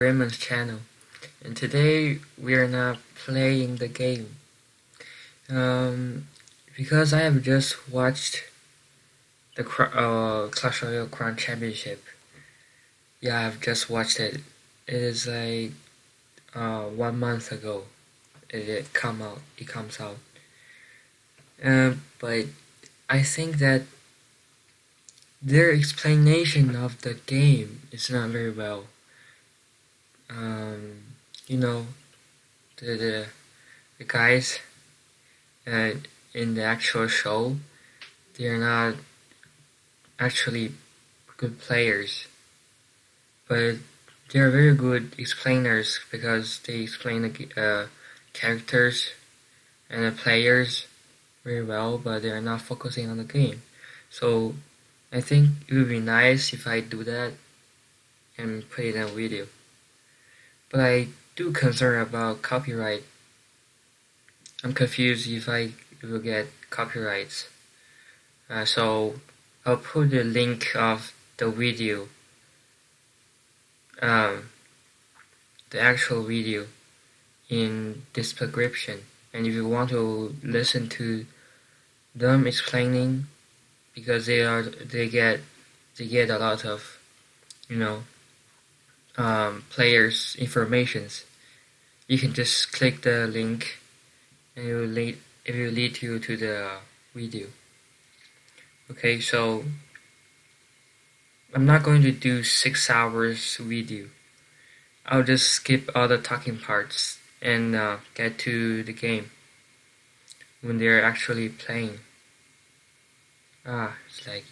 Raymond's channel, and today we are not playing the game. Because I have just watched the Clash Royale Crown Championship. Yeah, I've just watched it. It is like 1 month ago. It comes out. But I think that their explanation of the game is not very well. You know, the guys in the actual show, they are not actually good players, but they are very good explainers because they explain the characters and the players very well, but they are not focusing on the game. So I think it would be nice if I do that and put it in a video. But I do concern about copyright. I'm confused if I will get copyrights. So I'll put the link of the video, the actual video, in this description. And if you want to listen to them explaining, because they get a lot of players' informations, you can just click the link and it will lead you to the video. Okay, so I'm not going to do 6 hours video. I'll just skip all the talking parts and get to the game when they're actually playing. It's laggy.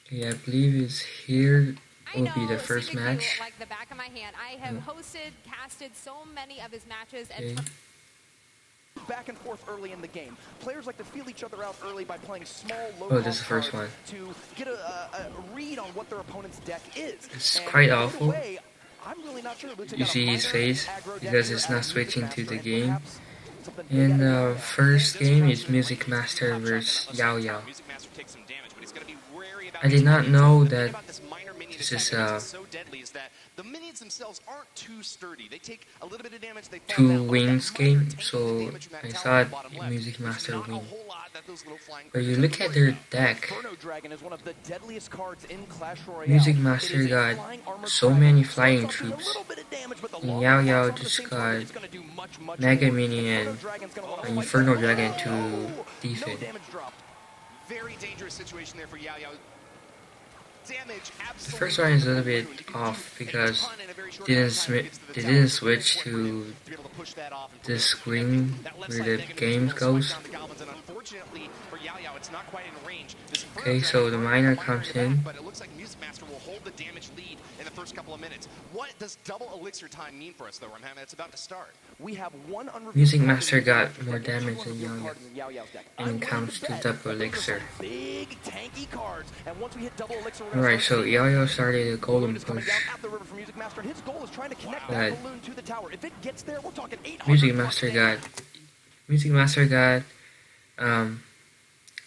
Okay, I believe it's here. Will be the first match. Like the back of my hand. I have casted so many of his matches. Okay. Back and forth early in the game. Players like to feel each other out early by playing small, low this is the first one. To get a read on what their opponent's deck is. It's quite awful. I'm really not sure. You see his face because it's not switching to the game. And the first game is Music Master vs. Yao Yao. I did not know that this is the minions themselves aren't too sturdy. They take a little bit of damage. They 2 wins game, so I thought Music Master win. But you look at their deck, Music Master got so many flying troops, and Yao Yao just got Mega Minion and Inferno Dragon to defend. Very dangerous situation there for Yao Yao. The first one is a little bit off because they didn't switch to the screen where the game goes. Okay, so the miner comes in. But it looks like Music Master will hold the damage lead in the first couple of minutes. What does double elixir time mean for us, though, Ramham? It's about to start. We have one Music Master got more damage than Yao Yao when it comes to double elixir. Big tanky cards, and once we hit double elixir, alright, so Yao Yao started a golem push. But Music Master got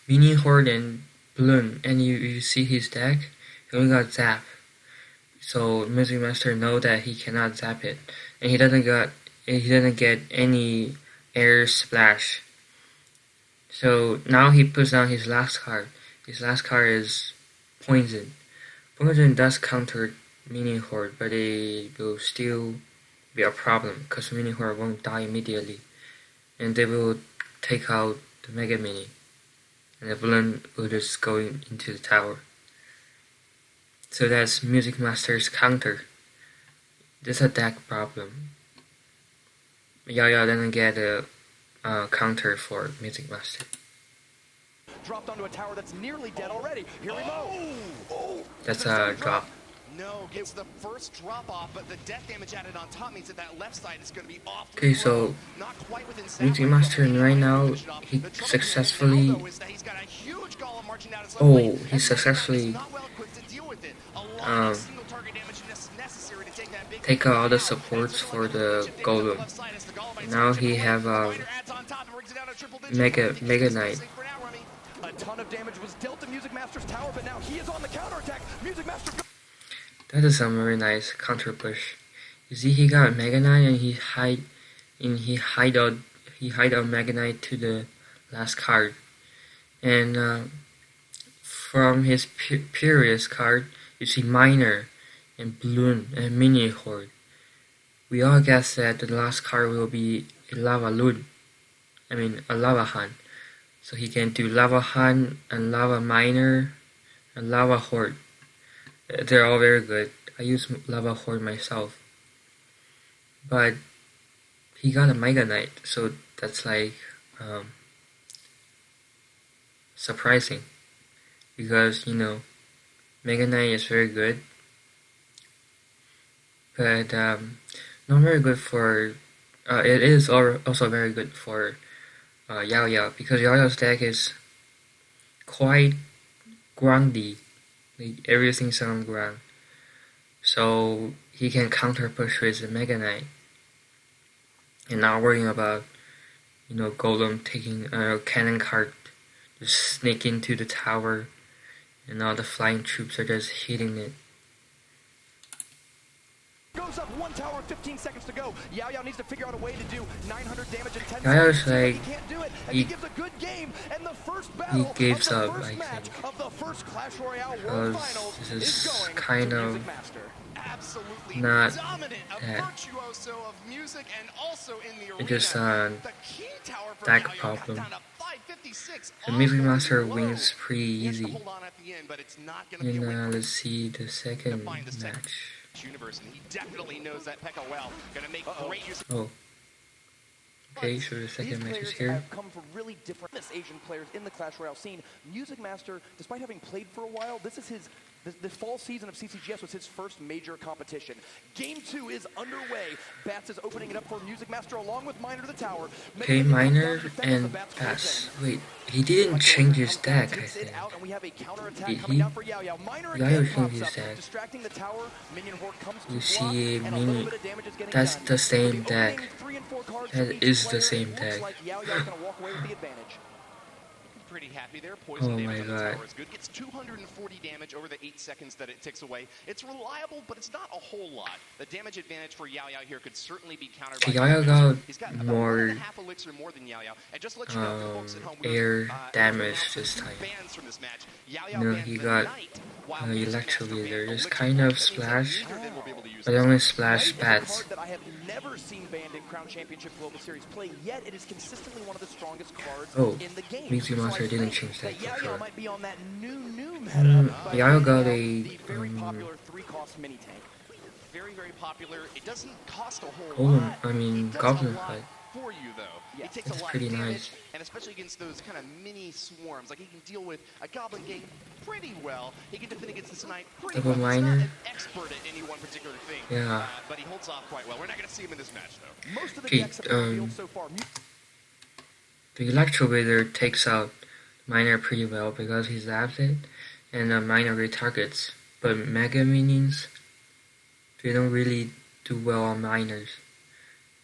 Mini Horde and Balloon, and you see his deck, he only got Zap. So Music Master know that he cannot zap it, and he doesn't get any air splash. So now he puts down his last card. His last card is Poison. Poison does counter Mini Horde, but it will still be a problem because Mini Horde won't die immediately, and they will take out the Mega Mini, and the balloon will just go into the tower. So that's Music Master's counter. This is a deck problem. Yao Yao doesn't get a counter for Music Master. Dropped onto a tower that's nearly dead already. Here we go. That's a drop. No, it's the first drop off, but the death damage added on top means that left side is going to be off. Okay, so Music Master right now he successfully take out all the supports for the golem. Now he have Mega Knight. A ton of damage was dealt to Music Master's tower, but now he is on the counterattack. Music Master. That is some very nice counter push. You see, he got Mega Knight and he hide out Mega Knight to the last card, and from his previous card, you see Miner and Balloon and Mini Horde. We all guess that the last card will be a Lava Loon. I mean a Lava Hunt. So he can do Lava Hunt and Lava Miner and Lava Horde. They're all very good. I use Lava Horde myself. But he got a Mega Knight, so that's like surprising. Because, Mega Knight is very good. But not very good for... it is also very good for Yao Yao, because Yao Yao's deck is quite groundy. Like, everything's on ground. So he can counter push with the Mega Knight. And not worrying about, Golem taking a cannon cart, just sneak into the tower, and all the flying troops are just hitting it. Goes up one tower, 15 seconds to go. Yao Yao needs to figure out a way to do 900 damage in 10 Yao Yao's seconds. like, He can't do it, and he gives a good game. And the first battle gives of the up, first I match think. of the first Clash Royale World Because Finals this is is going kind to of Music Master. Absolutely not dominant, a that. virtuoso of music and also in the arena. It just the key tower for deck Yao Yao problem. got down to 556. The Music Almost Master low. wins pretty He has to easy. hold on at the end, but it's not going to be a win And for let's see the second find the second match. universe, and he definitely knows that Pekka well. Going to make great use. Oh. Okay, so the These second match is players here. have come from really different Asian players in the Clash Royale scene. Music Master, despite having played for a while, this is the fall season of CCGS was his first major competition. Game 2 is underway. Bats is opening it up for Music Master along with Miner to the tower. Okay, Miner and Bats. Wait, he didn't change his deck, I think. Yao Yao changed his deck. You see Mini, that's the same deck. That is the same deck. Pretty happy there. Poison Oh damage my on the god. tower is good. Gets 240 damage over the 8 seconds that it ticks away. It's reliable, but it's not a whole lot. The damage advantage for Yao Yao here could certainly be countered by Yao Yao got He's got about more 1.5 elixir more than Yao Yao. And just to let you know, for the folks at home, air damage this time. bans from this match. Yao Yao banned He the got Knight, while Music Master Electro banned Leader, just Elixir. kind of That means that splash, neither then will be able to use but this. only splash Knight is a Bats. card that I have never seen banned in Crown Championship Global Series play, yet it is consistently one of the strongest cards Oh, in the game. Music So I Master didn't think change that Yao for Yao sure. might be on that new meta. by Yao bringing got out a, the very popular 3-cost mini tank. Very, very popular. It doesn't cost a whole Golem, lot. I mean, It does Goblin a lot Hut. for you, though. Yes. It takes That's a lot pretty of damage, nice. and especially against those kind of mini swarms. Like, he can deal with a Goblin Gang pretty well. He can defend against this Knight pretty Double well. He's not Miner. an expert at any one particular thing. Yeah. But he holds off quite well. We're not going to see him in this match, though. Most of the Okay, decks that have been revealed so far. The Electro Leader takes out Miner pretty well because he zaps it, and Miner retargets. But Mega Minions, they don't really do well on Miners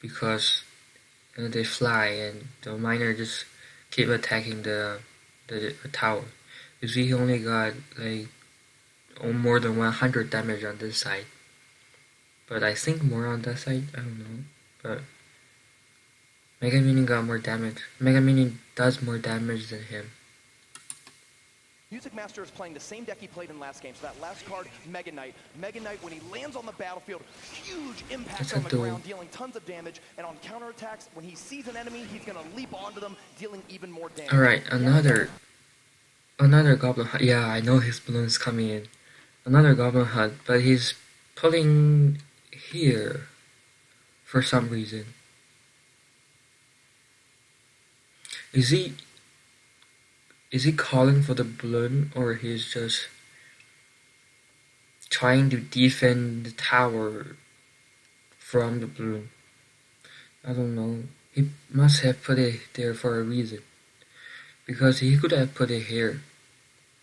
because they fly and the Miner just keep attacking the tower. You see, he only got like more than 100 damage on this side, but I think more on that side. I don't know, but Mega Minion got more damage. Mega Minion does more damage than him. Music Master is playing the same deck he played in last game. So that last card, Mega Knight. Mega Knight, when he lands on the battlefield, huge impact That's on a the duel. ground, dealing tons of damage. And on counterattacks, when he sees an enemy, he's going to leap onto them, dealing even more damage. Alright, another Goblin Hut. Yeah, I know his balloon's coming in. Another Goblin Hut, but he's putting here for some reason. Is he calling for the balloon, or he's just trying to defend the tower from the balloon? I don't know. He must have put it there for a reason, because he could have put it here,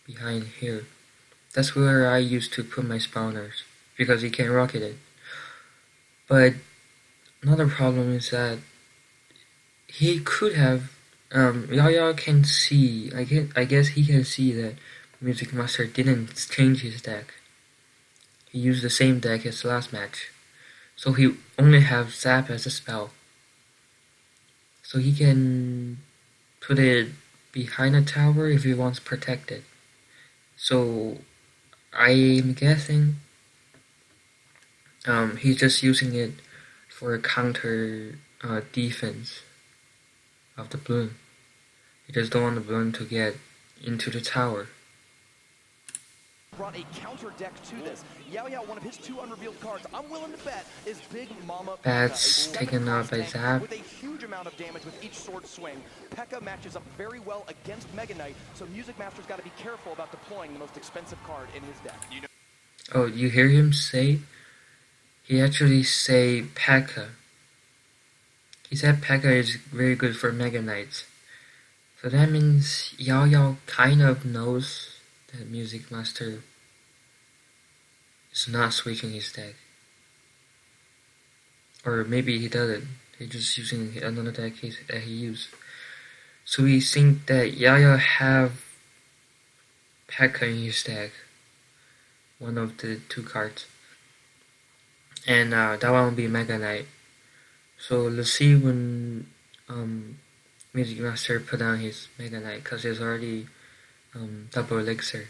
behind here. That's where I used to put my spawners, because he can rocket it. But another problem is that he could have Yao Yao can see, I guess he can see that Music Master didn't change his deck. he used the same deck as last match. So he only have Zap as a spell. So he can put it behind a tower if he wants protected. So I'm guessing he's just using it for a counter defense of the balloon. He just don't want the balloon to get into the tower. Brought a counter deck to this. Yao, one of his 2 unrevealed cards, I'm willing to bet, is Big Mama P.E.K.K.A. Bats taken out by Zap. With a huge amount of damage with each sword swing. P.E.K.K.A. matches up very well against Mega Knight, so Music Master's got to be careful about deploying the most expensive card in his deck. Oh, you hear him say? He actually say P.E.K.K.A. He said P.E.K.K.A. is very good for Mega Knights. So that means Yao kind of knows that Music Master is not switching his deck. Or maybe he doesn't. He's just using another deck that he used. So we think that Yao have P.E.K.K.A. in his deck. One of the 2 cards. And that one will be Mega Knight. So let's see when Music Master put on his Mega Knight, because there's already double elixir.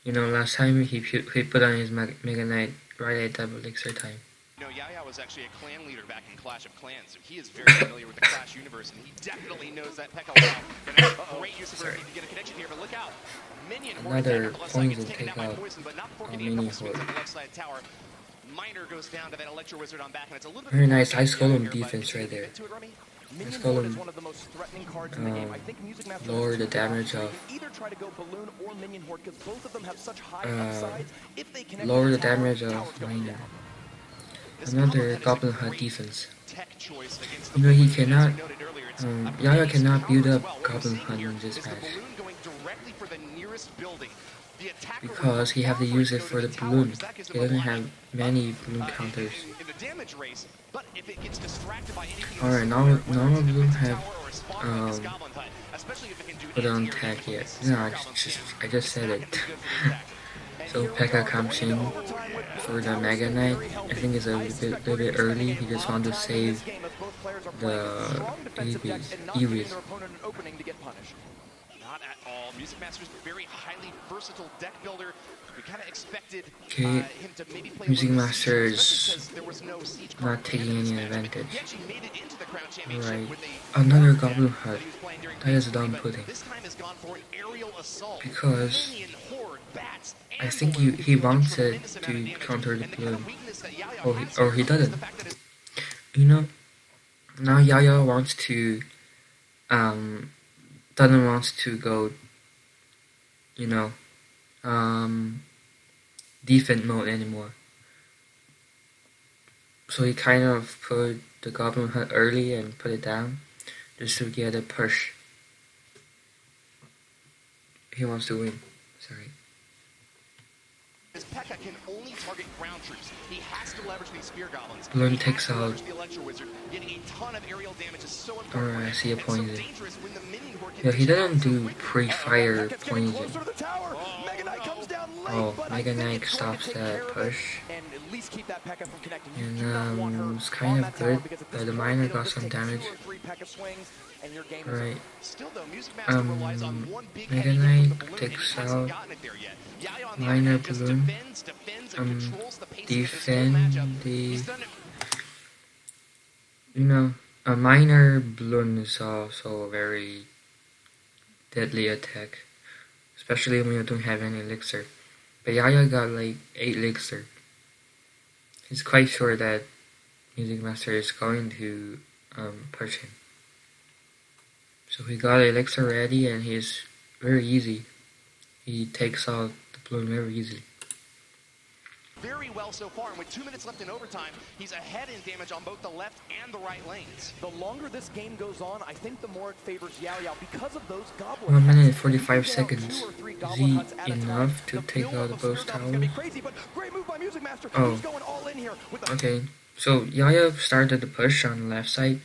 You know, last time he put on his Mega Knight right at double elixir time. You know, Yaya was actually a clan leader back in Clash of Clans, so he is very familiar with the Clash universe, and he definitely knows that P.E.K.K.A. Gonna have great use of her to get a connection here, but look out. Minion Another poison taken take out by out poison, but not before a getting a mini couple swings horde. on the left side tower. Miner goes down to that Electro Wizard on back, and it's a little bit Very nice more Ice Golem here, but defense right there. To it, Remy? Ice Minion Horde is Golem one of the most threatening cards in the game. I think Music Master lower has the 2 damage options. of He can either try to go Balloon or Minion Horde, because both of them have such high upsides. If they connect lower to the tower, damage tower's of going Miner. down. This Another Goblin Goblin Hunt is a Hunt great defense. tech choice against the You know, he balloon, and as cannot, we noted earlier, it's a Yaya pretty cannot nice build counter as up well. What we're Goblin seeing Hunt here in this is the match, balloon going directly for the nearest building. The attacker would because he have to prefer use to it go for to the tower, balloon. 'cause that gives He him a doesn't line have many balloon counters. in the damage race, but if it gets distracted by anything Alright, in the now whether normal it's a balloon defensive have tower or a spawn like this Goblin Hunt, especially if it can do put on anti-air tag damage like yet. this No, Spear Goblin can, I just it's said not it. gonna be good for the attack. And So here we P.E.K.K.A. are, comes going into in overtime with both for the towers Mega still Knight. very I healthy. think it's a I little suspect bit we're gonna be early. spending He a just lot of wanted to time in this save game as both players are playing the strong defensive decks and not EVs. giving their opponent an opening to get punished. Not at all. Music Master's very highly versatile deck builder. We kind of expected Okay, him to maybe play Music a little Master Siege, especially is because there was no Siege not card taking in this any match, but advantage. he actually made it into the Crown Championship Right, with another deck Goblin that Hunt. he was playing during That is phase done three, but pudding. this time has gone for an aerial assault. Because Minion, Horde, Bats, I and think Balloon he deal a wants it tremendous amount of to damage. counter the And the kind of balloon. weakness that Yaya Or has he here is doesn't. the fact that his You know, now Yaya wants to doesn't want to go, you know, defense mode anymore. So he kind of put the Goblin Hunt early and put it down just to get a push. He wants to win. Sorry. P.E.K.K.A. can only target ground troops. He has to leverage these spear goblins. Balloon He has takes to out. leverage the Electro Wizard. Getting a ton of aerial damage is so important. Alright, I see a and so poison. dangerous when the minion horde can Yeah, he dish doesn't out so do quickly. pre-fire P.E.K.K.A.'s getting poison. closer to the tower. Mega Knight comes down late, Oh, but Mega I think Knight it's going to stops take that care of it push. and at least keep that P.E.K.K.A. from connecting. You And do not want her it's kind on of that tower good, because at but this the point, miner it'll got just some take damage. 2 or 3 P.E.K.K.A. swings and your game is Right. over. Still though, Music Master relies on one big Mega heavy hit from the Knight balloon, and takes he hasn't out gotten it there yet. Yaya on the other Miner hand just Balloon. defends and controls the pacing of this whole Defend matchup. the, He's done it. you know, a Miner Balloon is also a very deadly attack, especially when you don't have any elixir. But Yaya got like 8 elixir. He's quite sure that Music Master is going to push him. So he got elixir ready, and he's very easy. He takes out the balloon very easily. Very well so far, and with 2 minutes left in overtime, he's ahead in damage on both the left and the right lanes. The longer this game goes on, I think the more it favors Yao Yao because of those goblin 1 minute and hunts. If you 45 can get out seconds. 2 or 3 Is goblin he hunts at a time, enough to the take buildup out of both spear goblins can be towers? crazy, but great move by Music Master. Oh. He's going all in here with the Okay, so Yaya started the push on the left side,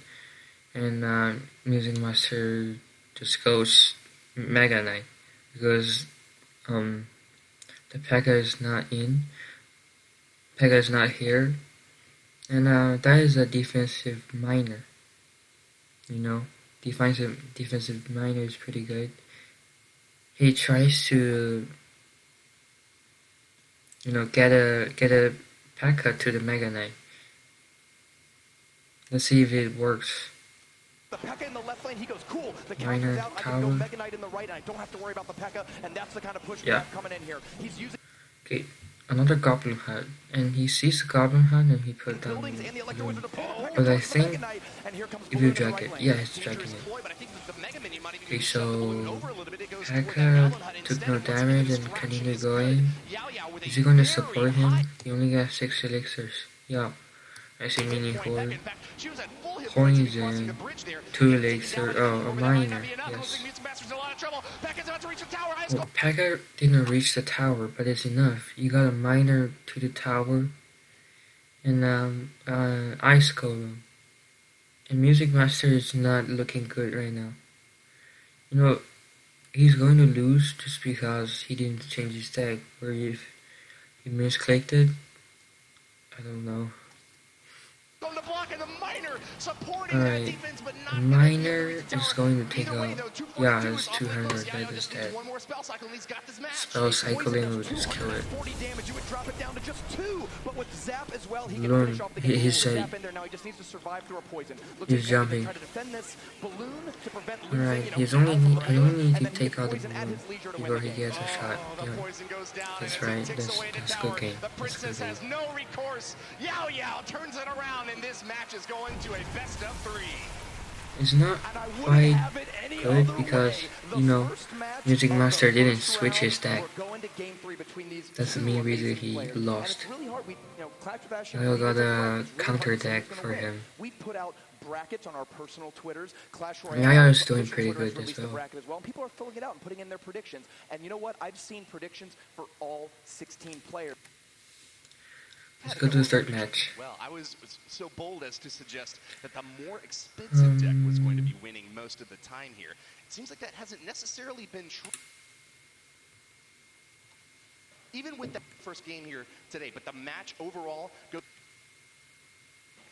and Music Master just goes Mega Knight because the the P.E.K.K.A is not in. P.E.K.K.A is not here. And that is a defensive minor. You know, defensive minor is pretty good. He tries to, get a P.E.K.K.A to the Mega Knight. Let's see if it works. The P.E.K.K.A in the left lane, he goes, cool, the Minor counter's out, I can go Mega Knight in the right, and I don't have to worry about the P.E.K.K.A, and that's the kind of push we have coming in here. He's using Okay, another Goblin Hut, and he sees the Goblin Hut and he put down buildings and the Electro Balloon. Wizard to pull the But I P.E.K.K.A towards the think Mega Knight, and here comes if you Balloon in the drag right it, lane. yeah, it's dragging it. Okay, so P.E.K.K.A took no damage and continued going. Is he going to support him? He only got 6 elixirs. Yeah, I see mini Horde. Horn is in 2 elixir. Oh, a minor. Yes. Well, P.E.K.K.A didn't reach the tower, but it's enough. You got a minor to the tower and Ice Golem. And Music Master is not looking good right now. You know, he's going to lose just because he didn't change his deck, or if he misclicked it. I don't know. Alright, the minor is going to take out. Yeah, it's 200. That is dead. Spell cycling will just kill it. Balloon, he's jumping. Alright, he only need to take out the balloon before he gets a shot. Yeah, that's right. That's good game. That's good game. Turns it around, and this match is going to a best of 3. It's not quite good because, Music Master didn't switch his deck. That's the main reason he lost. I got a counter deck for him. Brackets on our personal Twitters. Clash Royale Yaya is doing pretty good as well. People are filling it out and putting in their predictions. And you know what? I've seen predictions for all 16 players. Let's go to the third match. Well, I was so bold as to suggest that the more expensive deck was going to be winning most of the time here. It seems like that hasn't necessarily been true, even with the first game here today. But the match overall goes.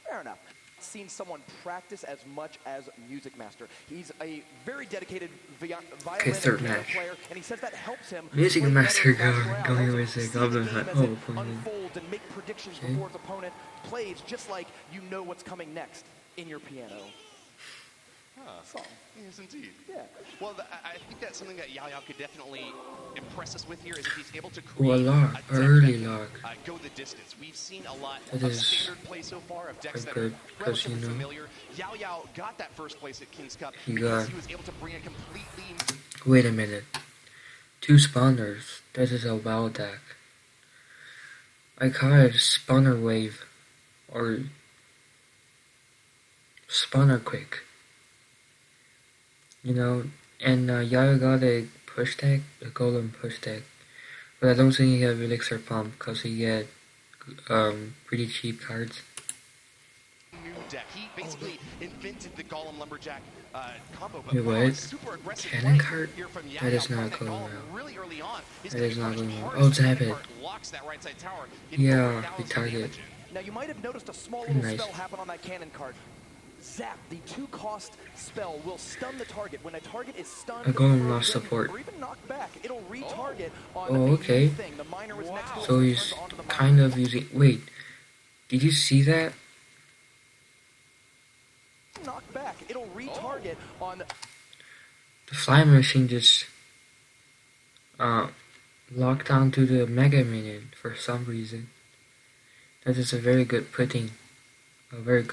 Fair enough. Seen someone practice as much as Music Master. He's a very dedicated violin third match. player, and he says that helps him. Music Master going with the Goblin Hut. Oh, unfolds and make predictions before his opponent plays, just like you know what's coming next in your piano. Song. Yes, indeed. Yeah. Well, I think that's something that Yaya could definitely impress us with here, is if he's able to create a lock, early lock. Go the distance. We've seen a lot That of is standard play so far of decks that good, are relatively familiar. Yaya got that first place at King's Cup because he was able to bring a completely. Wait a minute. 2 spawners. That is a wild deck. I call it spawner wave or spawner quick. And Yaya got a push deck, a golem push deck. But I don't think he have elixir pump because he get pretty cheap cards. New deck. He basically invented the Golem Lumberjack combo. Wait, what? Super aggressive Cannon card? That is not going well. Really early on. That is not going well. Oh, tap it. Yeah, we target. Now you might have noticed a small little spell happen on that cannon card. Zap, the 2-cost spell will stun the target. When a target is stunned, a golem lost support. Or even knocked back, it'll retarget on okay. thing. The minor was next to so he's kind of using. Wait, did you see that? Knock back, it'll retarget on. The fly machine just locked onto the Mega Minion for some reason. That is a very good pudding. A very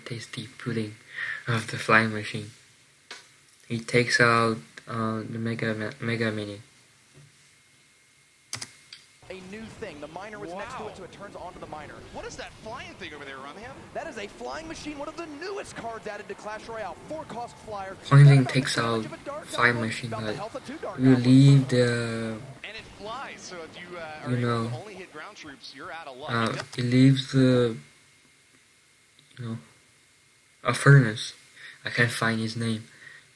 tasty pudding of the flying machine. He takes out the Mega Minion. A new thing. The miner was next to it, so it turns onto the miner. What is that flying thing over there, Rumham? That is a flying machine, one of the newest cards added to Clash Royale. 4-cost flyer. Flying thing takes out flying machine, but you leave the. And it flies, so if you are able to only hit ground troops, you're out of luck. It leaves the. A furnace. I can't find his name.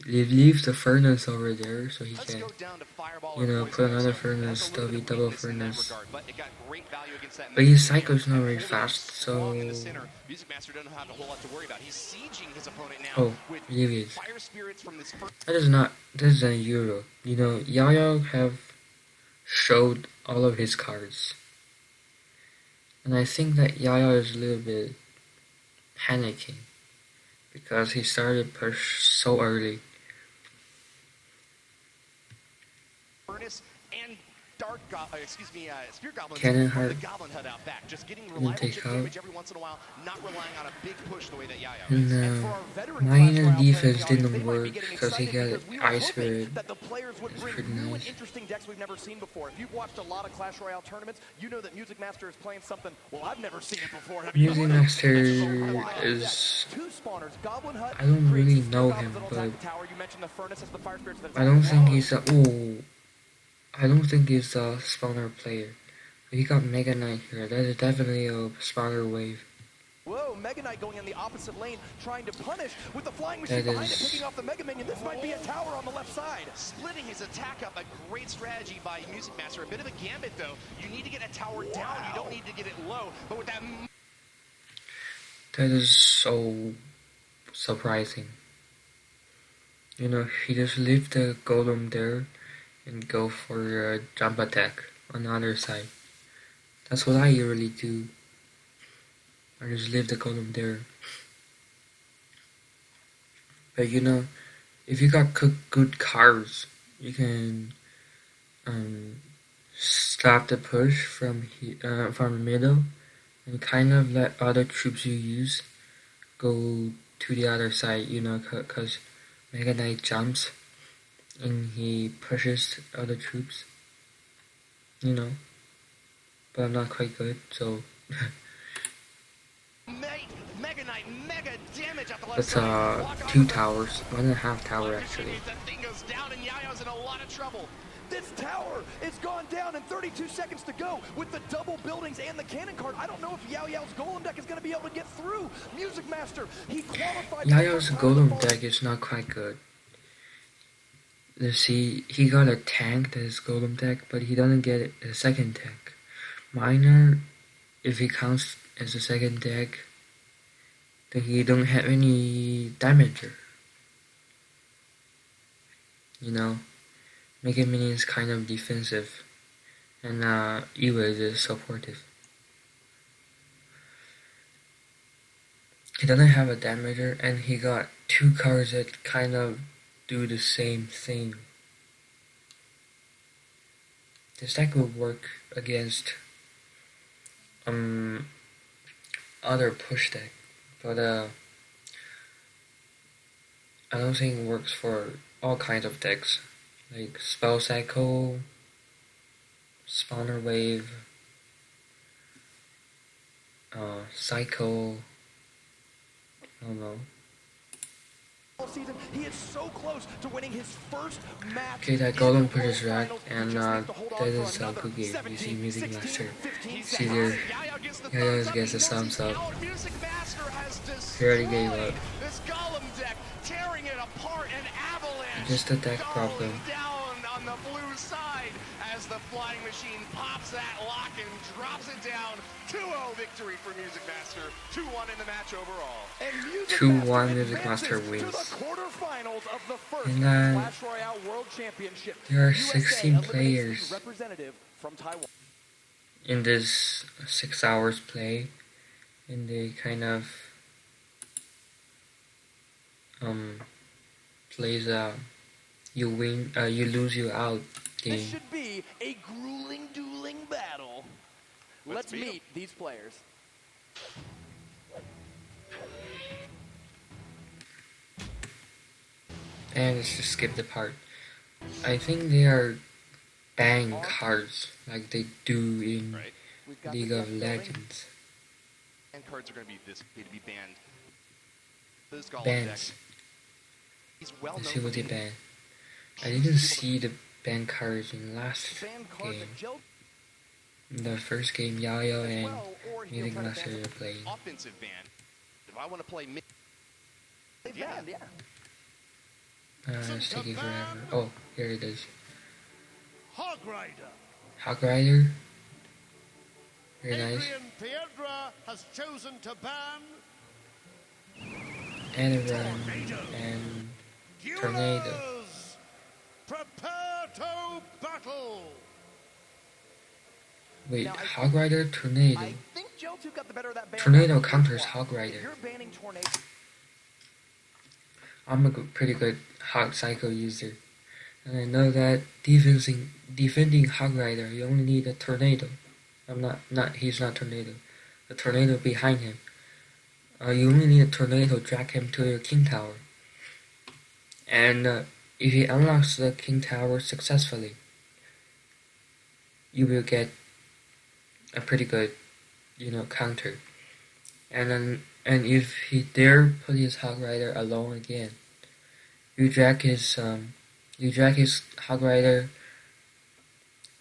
leave the furnace over there so he Let's can, go down to Fireball you or know, Poison put another Arrow. furnace, That's a there'll little be bit of double weakness in that furnace. regard, but it got great value against that But his Mega Man cycle's not and very holding him fast, strong in the so... center. Music Master doesn't have a whole lot to worry about. He's sieging his opponent now Oh, with here he is. fire spirits from this first. That is not, this is a Euro. You know, Yayo have showed all of his cards. And I think that Yayo is a little bit panicking because he started push so early. Furnace and Spirit Goblins Cannon from the Heart Goblin Hut out back. Just getting didn't reliable take chip out. damage every once in a while, not relying on a big push the way that Yayo And is. And for our veteran minor class royale players in the defense audience, they didn't might be work getting because he excited got because we were Ice hoping Spirit. that the players would It's bring pretty new and nice. interesting decks we've never seen before. If you've watched a lot of Clash Royale tournaments, you know that Music Master is playing something, well, I've never seen it before. Have you? Music Master It's a wild deck. is... Two spawners, Goblin Hut I don't creates really Spirit know Goblins him, that'll but attack the tower. You mentioned the furnace as the fire spirits that I attack don't the think wall. he's a... Ooh, I don't think he's a spawner player. But he got Mega Knight here. That is definitely a spawner wave. Whoa, Mega Knight going in the opposite lane, trying to punish with the flying machine That behind it, is... picking off the Mega Minion. This might be a tower on the left side. Splitting his attack up, a great strategy by Music Master. A bit of a gambit, though. You need to get a tower down. You don't need to get it low. But with that... That is so surprising. You know, he just leave the golem there and go for a jump attack on the other side. That's what I usually do. I just leave the golem there. But you know, if you got good cards, you can stop the push from the middle and kind of let other troops you use go to the other side. You know, cause Mega Knight jumps and he pushes other troops. You know, but I'm not quite good, so. Mega Knight, mega damage at the left That's side. 2 towers, 1.5 tower actually. That thing goes down and Yayo's in a lot of trouble. This tower is gone down in 32 seconds to go with the double buildings and the cannon card. I don't know if Yao Yao's golem deck is going to be able to get through. Music Master, he qualified. Yayo's golem deck is not quite good. Let's see, he got a tank that is golem deck, but he doesn't get a second tank. Minor, if he counts as a second deck, then he don't have any damager. You know, Mega Minion is kind of defensive, and Ewa is supportive. He doesn't have a damager, and he got 2 cards that kind of do the same thing. This deck will work against other push deck, but I don't think it works for all kinds of decks, like Spell Cycle, Spawner Wave, Cycle, I don't know. Season, he is so close to winning his first match. Okay, that golem pushes rack, and that is a good game. You see Music Master. See there, Yayo gets a thumbs up. He already gave up. This golem deck tearing it apart, an avalanche. Just a deck problem. Down on the blue side as the flying machine pops that lock and drops it down. 2-0 victory for Music Master. 2-1 in the match overall. 2-1 Music Master wins. And Clash Royale World Championship. there are USA 16 eliminates the players representative from Taiwan. in this 6 hours play, and they kind of plays you win, you lose, you out This game. should be a grueling, dueling battle. Let's meet these players. And let's just skip the part. I think they are bang cards like they do in Right. We've got League the of deck building. Legends. And cards are going to be banned. This golem Bans. deck. He's well Let's known see what they for ban. I didn't see the ban cards in last Fan card game. that gel In the first game, Yayo as and well, or he'll Music try to Master ban are playing. offensive ban. If I want to play mid, it. Banned, yeah. It's taking forever. Oh, here it is. Hog Rider. Hog Rider. Very nice. Adrian Piedra has chosen to ban And a run. And Tornado. Duelers. Prepare to battle. Wait, Now, Hog Rider, Tornado. I think Jeltu got the better of that ban. Tornado counters Hog Rider. If you're banning Tornado. I'm a pretty good Hog Psycho user. And I know that defending Hog Rider, you only need a Tornado. He's not Tornado. A Tornado behind him. You only need a Tornado to drag him to your King Tower. And if he unlocks the King Tower successfully, you will get a pretty good, counter. And if he dare put his Hog Rider alone again, you drag his Hog Rider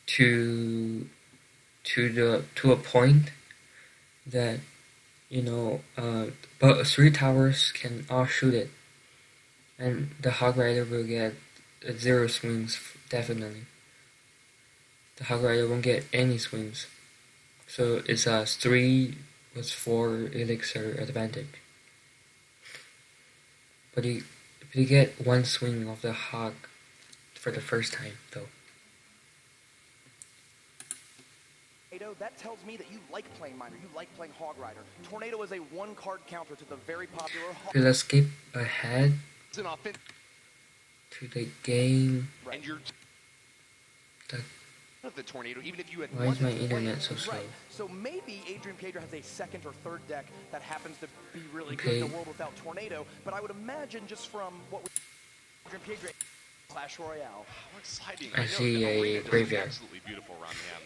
to a point that but 3 towers can all shoot it, and the Hog Rider will get 0 swings definitely. The Hog Rider won't get any swings, so it's a 3 with 4 elixir advantage. But you get 1 swing of the Hog for the first time though. That tells me that you like playing Miner, you like playing Hog Rider. Tornado is a 1-card counter to the very popular Hog. Okay, let's skip ahead It's an offense. to the game. Right. And you're the tornado, even if you had Why is my internet so slow? Right. So maybe Adrian Piedra has a second or third deck that happens to be really good Okay. in a world without Tornado, but I would imagine just from what we Adrian Piedra Clash Royale. How exciting. I know see the a arena does graveyard. Absolutely beautiful around him.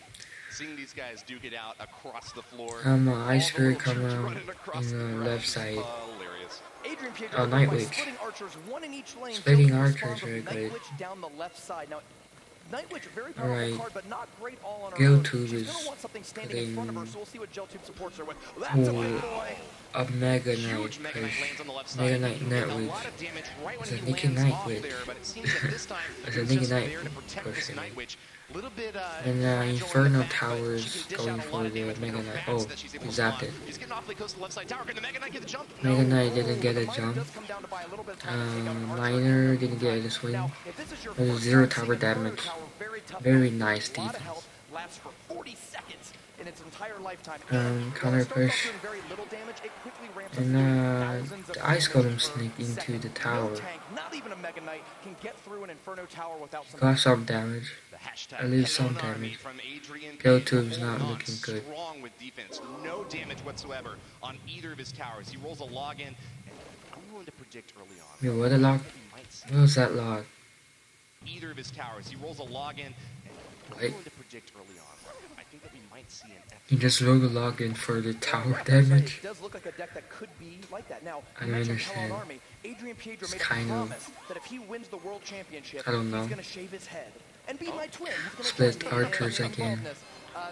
Seeing these guys duke it out across the floor. Ice all the little Spirit come troops out running across in the ground left is side. Hilarious. Adrian Piedra Oh, by Night Witch. splitting archers, one in each lane. Splitting Joe archers responds very with Night good. Witch down the left side. Now, Night Witch, very powerful Alright. card, but not great all on her Gil own. Tube She's is gonna want something standing in front of her, putting- so we'll see what Jeltube supports her with. That's a big boy. A Mega Huge Knight Mega Knight push. lands on the left Mega side. Knight Getting Net a Witch. lot of damage right when It's a he Nicky lands Knight off Witch. there, but it seems that this time It's he a was Nicky just Knight there to protect push this it. Night Witch. Little bit And fragile in Inferno the back, but Towers she can dish going out a for lot of the damage with Mega her Knight. bats Oh, that she's able he to zapped spawn. it. He's getting awfully close to the left side tower. Can the Mega Knight get the jump? Mega No. Knight didn't get a The Miner jump. does come down to buy a little bit of time to take out an archer. Miner didn't get a swing. Now, if this is your There's first 0 time tower seeing Inferno damage. Tower, very tough Very to nice a lot of defense. health, lasts for 40 seconds in its entire lifetime. Counter It starts off push. doing very little damage, it quickly ramps up And to thousands of the Ice damage Golem per sneak into second. the No tower. tank, not even a Mega Knight, can get through an Inferno Tower without some Got some damage. The hashtag At least some Unknown Army damage. from Adrian Gil Piedra Tube's not holding on looking good. Strong with defense, no damage whatsoever on either of his towers. He rolls a log in, and I'm willing to predict early on. Wait, what a log? that we might see What was that log? either of his towers. He rolls a log in, and I'm Wait. willing to predict early on. I think that we might see an You just roll the log in for the tower Right, that's right. damage? It does look like a deck that could be like that. Now, I you don't mentioned understand. Hell on Army. Adrian Piedra It's made a kind of- promise that if he wins the World Championship, I don't know. he's going to shave his head and be my twin. He's gonna Split join me in archers the again. baldness.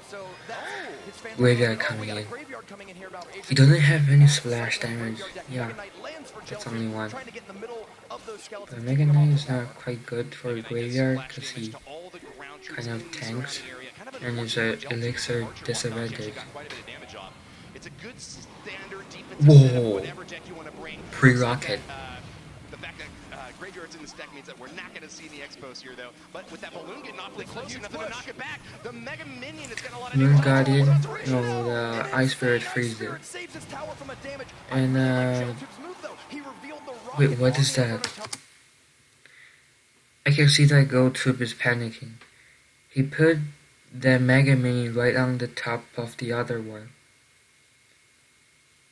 So that's his fans Graveyard are like, coming we got a in. graveyard coming in here about Adrian He doesn't have any Piedra. splash Cyclone damage. graveyard deck. Yeah, Mega Knight lands for that's Jeltube, only one. trying to get in the middle of those skeletons, But keep Mega them off Knight the is tower. not quite good for Mega Knight graveyard gets because splash he damage to all the ground troops kind of in the tanks, surrounding area. Kind of and an it's a unfortunate elixir Jeltube. Archer disadvantage. actually got quite a bit of damage off. It's a good standard defensive Whoa. setup, whatever deck you want to bring. Pre-rocket. The fact that graveyards in this deck means that we're not going to see the expos here, though. But with that balloon getting awfully close, nothing to knock it back. The Mega Minion has got a lot of Moon damage. Guardian, Oh, no, the Ice Spirit freezes it. Spirit saves his tower from a damage. And, I really like Jeltube's move, though. He revealed the wait, rocket what on is the that? Inferno Tower. I can see that Gold Troop is panicking. He put the Mega Mini right on the top of the other one.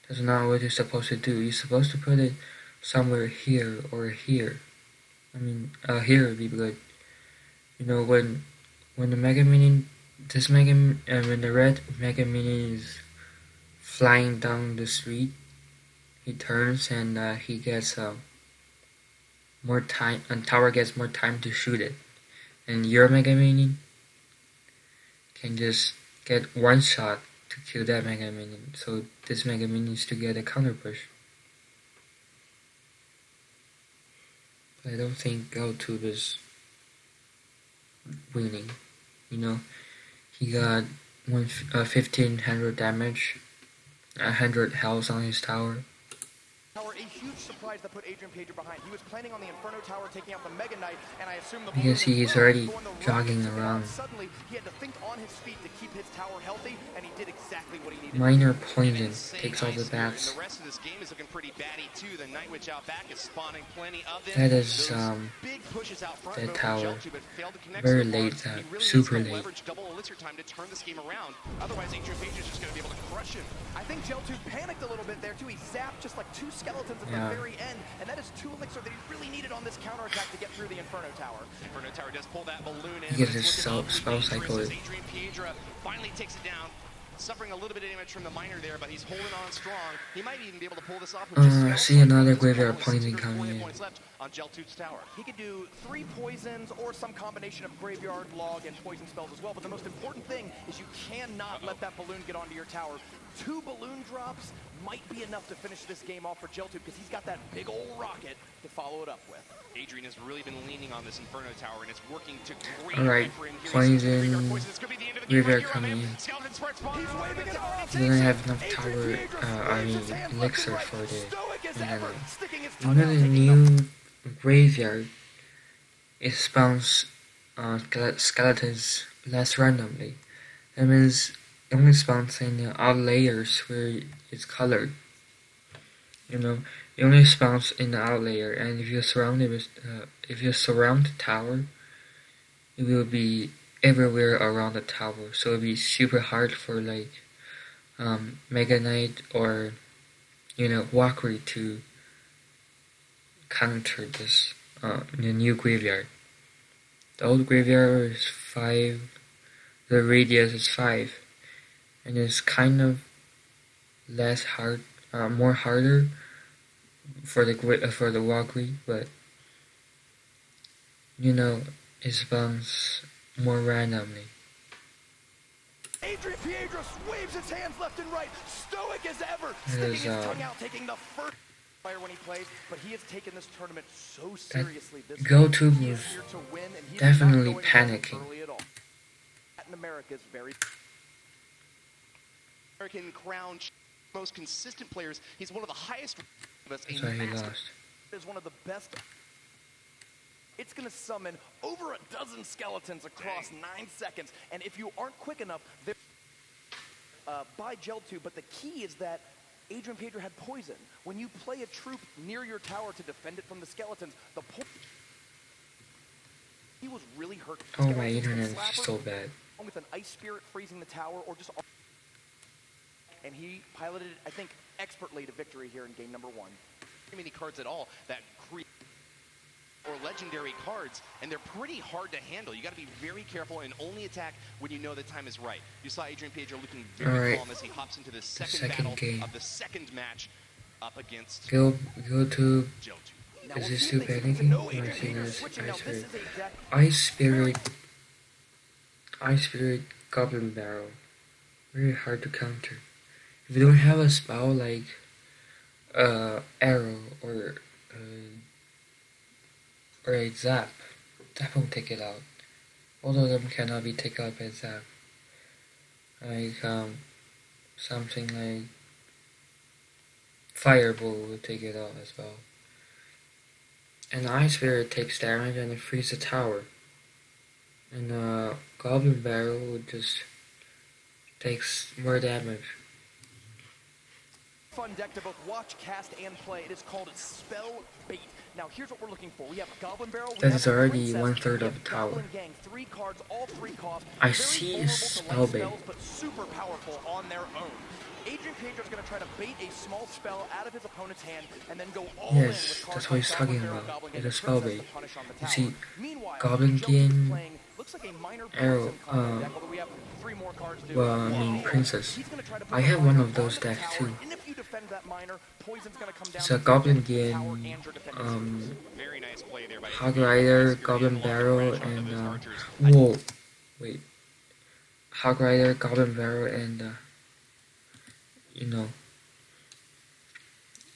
That's not what you're supposed to do. You're supposed to put it somewhere here or here. I mean, here would be good. You know, when the Mega Mini, when the red Mega Mini is flying down the street, he turns and he gets more time, and tower gets more time to shoot it. And your Mega Mini can just get one shot to kill that Mega Mini. So this Mega Mini needs to get a counter push. But I don't think GoTube is winning. You know, he got 1500 damage, 100 health on his tower. Tower, a huge surprise that put Adrian Pager behind. He was planning on the Inferno Tower taking out the Mega Knight, and I assume the You can see he's already jogging around. Suddenly, he had to think on his feet to keep his tower healthy, and he did exactly what he needed. Minor poison takes all the bats. The rest of this game is looking pretty batty too. The Night Witch out back is spawning plenty of them. That is big pushes out front that tower. failed to connect Very so far. late, He really super needs to late. leverage double elixir time to turn this game around. Otherwise, Adrian Page is just going to be able to crush him. I think Gel2 panicked a little bit there too. He zapped just like 2 skeletons at Yeah. the very end, and that is 2 elixir that he really needed on this counterattack to get through the Inferno Tower. Inferno Tower does pull that balloon in. He gets but his it's looking spell awfully cycle. dangerous as Adrian Piedra finally takes it down. Suffering a little bit of damage from the miner there, but he's holding on strong. He might even be able to pull this off with just spell See cycle. another This graveyard battle is poison 6 coming in. points left on Gel2's tower. He could do 3 poisons or some combination of graveyard, log, and poison spells as well, but the most important thing is you cannot let that balloon get onto your tower. 2 balloon drops might be enough to finish this game off for Gel2 because he's got that big old rocket to follow it up with. Adrian has really been leaning on this Inferno Tower, and it's working to great Alright, effect for him here. poison, This could be the end of the game right graveyard here, coming man. in. Skeleton spread spawn. He's waving it off. He doesn't have enough tower, elixir for the enemy. You know the new graveyard, it spawns skeletons less randomly. That means it only spawns in the odd layers where it's colored. You know, it only spawns in the out layer, and if you surround it with, if you surround the tower, it will be everywhere around the tower. So it'll be super hard for like Mega Knight or Walkery to counter this the new graveyard. The old graveyard is 5, the radius is 5, and it's kind of less hard, more harder for the Walkery, but it spawns more randomly. Adrian Piedra waves his hands left and right, stoic as ever, That sticking is, his tongue out, taking the first fire when he plays, but he has taken this tournament so seriously. This GoTube he was is here to win, and he is definitely not going down panicking. early at all. Latin America is very American crown most consistent players. He's one of the highest. That's why he lost. is one of the best. It's going to summon over a dozen skeletons across 9 seconds, and if you aren't quick enough, they're by Gel2, but the key is that Adrian Pager had poison. When you play a troop near your tower to defend it from the skeletons, he was really hurt. Oh, my internet is so bad. With an ice spirit freezing the tower, or just, and he piloted it, I think, expertly to victory here in game number 1. Many cards at all that create or legendary cards, and they're pretty hard to handle. You got to be very careful and only attack when you know the time is right. You saw Adrian Pager looking very calm as he hops into the second battle game of the second match up against Go to. Gel2. Is this still panicking? I see this Ice Spirit, Goblin Barrel. Very hard to counter. If you don't have a spell like Arrow or a Zap, that won't take it out. All of them cannot be taken out by Zap. Like something like Fireball will take it out as well. And Ice Spirit takes damage and it frees the tower. And Goblin Barrel just takes more damage. Fun deck to both watch, cast, and play. It is called Spell Bait. Now here's what we're looking for. We have Goblin Barrel. That is already 1/3 of the tower. Gang, 3 cards, all 3 cost. I Very see vulnerable is to light Spell Bait. spells, but super powerful on their own. Adrian Pager is going to try to bait a small spell out of his opponent's hand and then go all in with Yes, cards that's what he's like talking Goblin Barrel, about. Goblin It's Gang, a spell Princess bait. to punish on the You tower. see, Meanwhile, Goblin Gel2 Gang, playing looks like a minor Arrow, poison combo deck, although we have 3 more cards to well, I mean Princess. He's gonna try to put I the have one miner of those onto the decks tower, too. and if you defend that miner, poison's gonna come down It's to a the Goblin tower Gang, and your defenders. Very nice play there by Hog Adrian. Rider, You're Goblin able to Barrel, crash onto and those archers. whoa, wait, Hog Rider, Goblin Barrel, and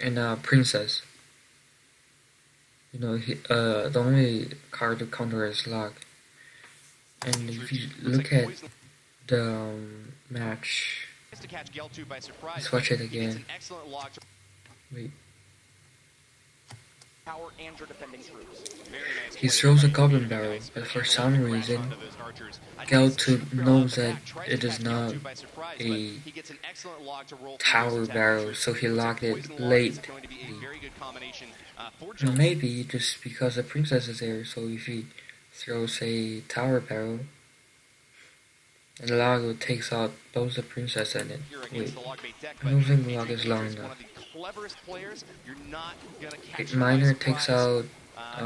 and Princess. the only card to counter is Log. And if you look at the match, To catch Geltooth by surprise. let's watch it He gets again. an excellent log. Wait. Power and your defending troops. Very nice He play throws by a goblin Adrian, barrel, guys. but for And some a reason, onto those archers. A nice Geltooth super knows off the that back, tries it to is catch not Geltooth by surprise, a but he gets an excellent log to roll through tower those attack barrel, archers. so he Looks like locked it poison log late. is going to be a very good combination for Or Geltooth. maybe just because the princess is there, so if he throws a tower barrel, and the log takes out both the princess and it. Here Wait, against the log bait deck, I but don't think the log Adrian is Peter long is one enough. of the cleverest players. You're not gonna catch It him by Miner surprise. takes out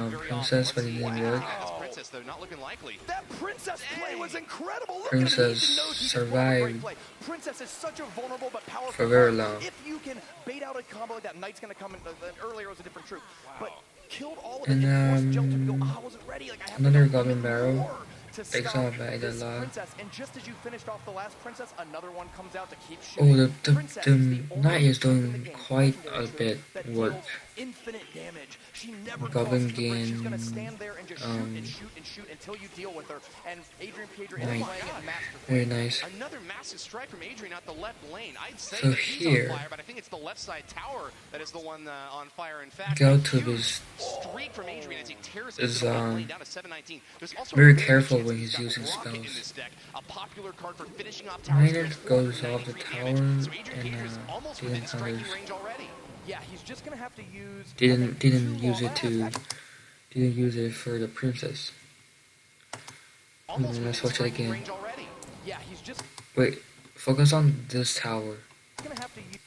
Very princess, often. but it Let's didn't see. work. Wow. This princess, though, not looking likely. That princess play was incredible. Look Princess at him. He knows he just pulled a great survived play. Princess is such a vulnerable but powerful for very card. long. If you can bait out a combo like that, Knight's going to come in. Earlier it was a different troop. But killed all of it And, and forced Geltooth to go, I wasn't ready. Like, I have to another go goblin even barrel more to takes stop out by the this log. princess. And just as you finished off the last princess, another one comes out to keep Oh, shooting. the Princess is the knight only is troop in the doing game, quite legendary a troop, bit that work. deals infinite damage. She never Goblin crosses the bridge. She's gain, gonna stand there and just shoot and shoot and shoot until you deal with her. And Adrian Piedra is Knight. playing it masterfully. Very nice. Another massive strike from Adrian out the left lane. I'd say So that he's here- on fire, but I think it's the left side tower that is the one on fire. In fact, Geltooth a huge is streak from Adrian as he tears is, into the left lane down to 719. There's also very a good careful chance when that he's got using Rocket in spells. this deck, a popular card for finishing off towers. Miner There's goes off the 493 tower damage. So Adrian and Piedra is almost didn't within striking counters. range already. Yeah, he's just gonna have to use. Didn't use it to. use it for the princess. Almost Let's within watch it striking again. range already. Yeah, he's just Wait, focus on this tower. gonna have to use.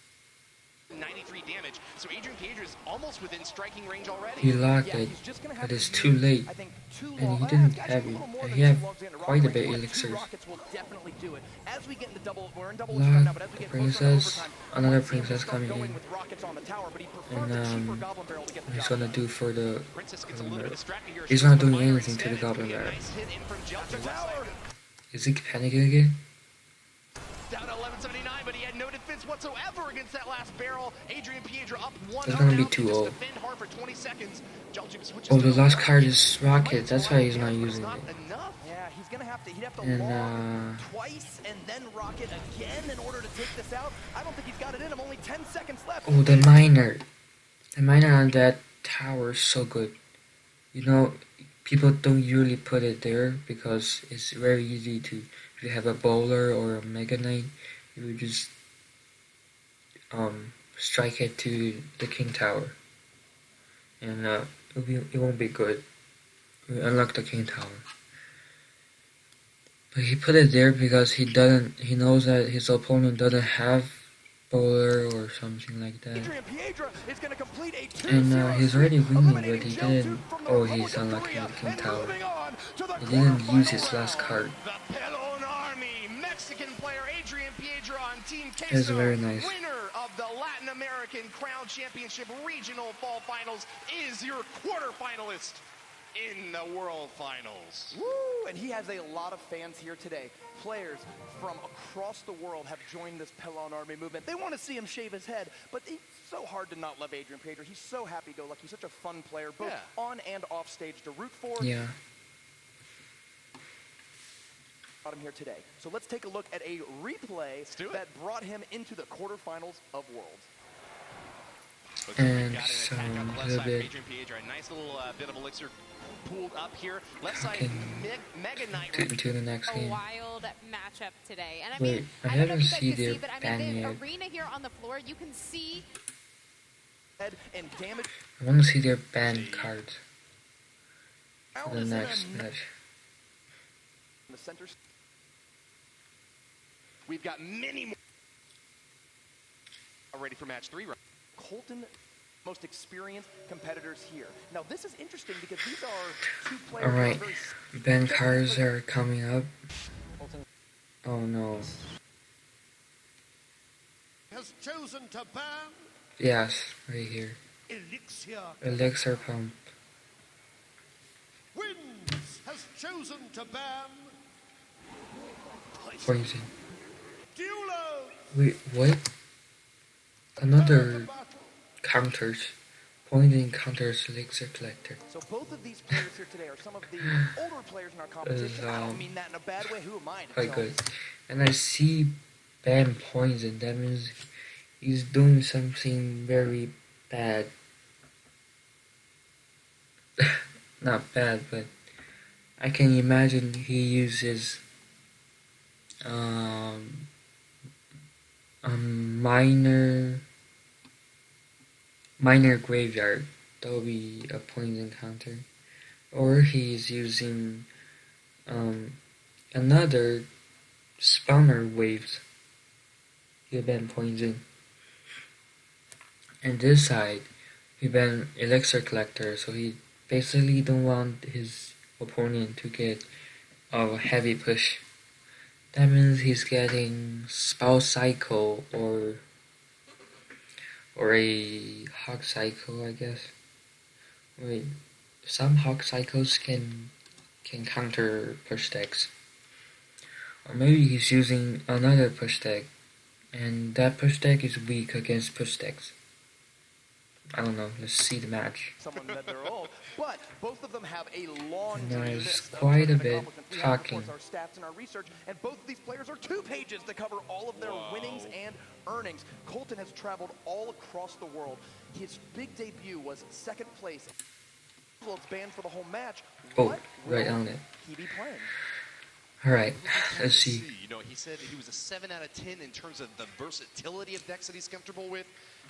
93 damage. So Adrian Piedra is almost within striking range already. He locked Yeah, it, he's just gonna have but to it's use, too late. I think too And long. he didn't It's actually have a little more it. than He two had logs in a rocket quite a range, bit but elixirs. Two rockets will definitely do it. As we get into double, we're in double Lock, overtime now, but as we get closer to princess, overtime, another I want to see him princess start coming going in. with rockets on the tower, but he prefers And the cheaper goblin barrel to get the he's job gonna done. do for the Princess gets a goblin little bit barrel. distracted here. He's She not goes for doing Miner anything to the instead. goblin Could be a barrel. nice hit in from Geltooth. The tower. Is he panicking again? Down to 1179, but he had no defense whatsoever against that last barrel. Adrian Piedra up 1-0 That's gonna be now. too Just old. defend hard for 20 seconds. Geltooth switches Oh, to the last left. card is rocket. Might That's why he's throw not it, but it's using not it. enough. Yeah, he'd have to And, log twice and then rocket again in order to take this out. I don't think he's got it in him. Only 10 seconds left. Oh, the miner on that tower is so good. You know, people don't usually put it there because it's very easy to. If you have a bowler or a mega knight, you would just strike it to the king tower, and it won't be good. We unlock the king tower. But he put it there because he knows that his opponent doesn't have bowler or something like that. Adrian Piedra is going to complete a 2-0 And he's already sweep, winning, but eliminating he Geltooth didn't. from the Oh, Republic he's of unlocking Korea, the king and tower. moving on to the He didn't use quarterfinal his last round. card. The Pelon Army, Mexican player Adrian Piedra on Team Queso, It's very nice. winner of the Latin American Crown Championship Regional Fall Finals, is your quarterfinalist in the World Finals. Woo! And he has a lot of fans here today. Players from across the world have joined this Pelon Army movement. They want to see him shave his head, but it's so hard to not love Adrian Piedra. He's so happy-go-lucky. He's such a fun player, both Yeah. on and off stage to root for. Yeah. Brought him here today. So let's take a look at a replay do it. that brought him into the quarterfinals of Worlds. Looks like we've And got an some attack on the left little side for bit- Adrian Piedra. A nice little bit of elixir pooled up here. Left side, Okay. Mega Knight. To the next A game. wild matchup today. And I Wait, mean, I I don't know haven't if you guys seen can their see, but I ban mean, the yet. arena here on the floor, you can see Head and damage I want to see their banned cards for the rounds in next a match. in the center. We've got many more ready for match 3. Colton, most experienced competitors here. Now this is interesting because these are two players who are Alright, very banned cards are coming up. Colton Oh no. Has chosen to ban Yes, right here. Elixir. Elixir pump. Wins has chosen to ban Poison. Duelo. Wait, what? Another counters. poison counters Elixir Collector. So both of these players here today are some of the older players in our competition. I don't mean that in a bad way. Who am I to Quite tell good. And I see ban poison. That means he's doing something very bad. Not bad, but I can imagine he uses a minor graveyard. That will be a poison counter. Or he's using another spawner waves. He'll ban poison. And this side, he ban Elixir Collector, so he basically don't want his opponent to get a heavy push. That means he's getting Spout Cycle or a Hawk Cycle, I guess. Wait, some Hawk Cycles can counter push decks. Or maybe he's using another push deck, and that push deck is weak against push decks. I don't know. Let's see the match. someone met their own, but both of them have a long There's list of quite a tournament bit accomplishments. We have, of talking. course, our stats and our research, and both of these players are 2 pages to cover all of their winnings and earnings. Colton has traveled all across the world. His big debut was 2nd place. Well, it's banned for the whole match. Oh, What right will on it. he be playing? Alright, let's see. You know, he said he was a 7 out of 10 in terms of the versatility of decks that he's comfortable with.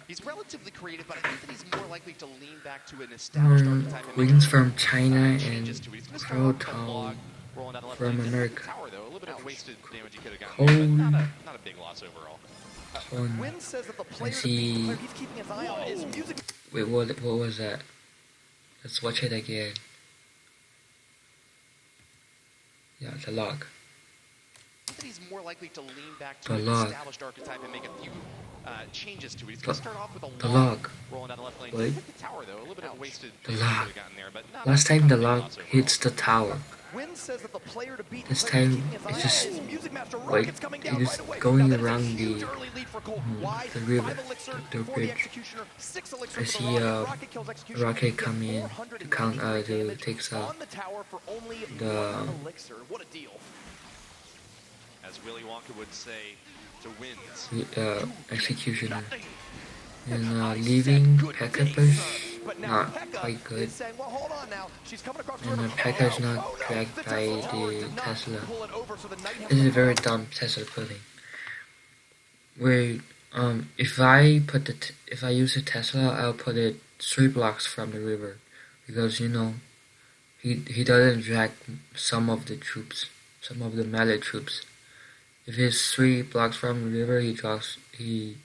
He's relatively creative, but I think that he's more likely to lean back to an established archetype and Greetings make from China and changes to it. He's gonna start off with a Proton log, rolling down the left from lane. America. Tower, though, a little bit of wasted damage he could have gotten, Cold. but not a big loss overall. Wynn says that the player see. he's keeping his eye on is music. Wait, what was that? Let's watch it again. Yeah, the log. I think that he's more likely to lean back to The an log. established archetype and make a few changes to it. He's going to start off with a The log, log. rolling down the left lane. Wait. Hit the tower, though, a little bit of wasted The damage he log. could have gotten there, but not Last a- time not the a big log loss overall. hits the tower. Wynn says that the player to beat This player he's time, keeping his it's eye just on is Music Master like Rockets coming down it is right away. going Now that is a around huge the early lead for Colton. Why? the river, 5 elixir the for bridge. the Executioner, 6 elixir I for the see Rocket. Rocket kills Executioner. rocket come in to 493 count to damage takes on out the tower for only the 1 elixir. What a deal. As Willy Wonka would say, to wins. executioner. And leaving Pekka push But now not Pekka quite good. is saying, well, hold on now. She's coming across the And river. Pekka's Oh, not no. dragged The by Tesla tower the did not Tesla. pull it over, so the knight has This is to very follow. dumb Tesla pulling. Where if I use a Tesla, I'll put it 3 blocks from the river, because he doesn't drag some of the troops, some of the melee troops. If it's 3 blocks from the river, he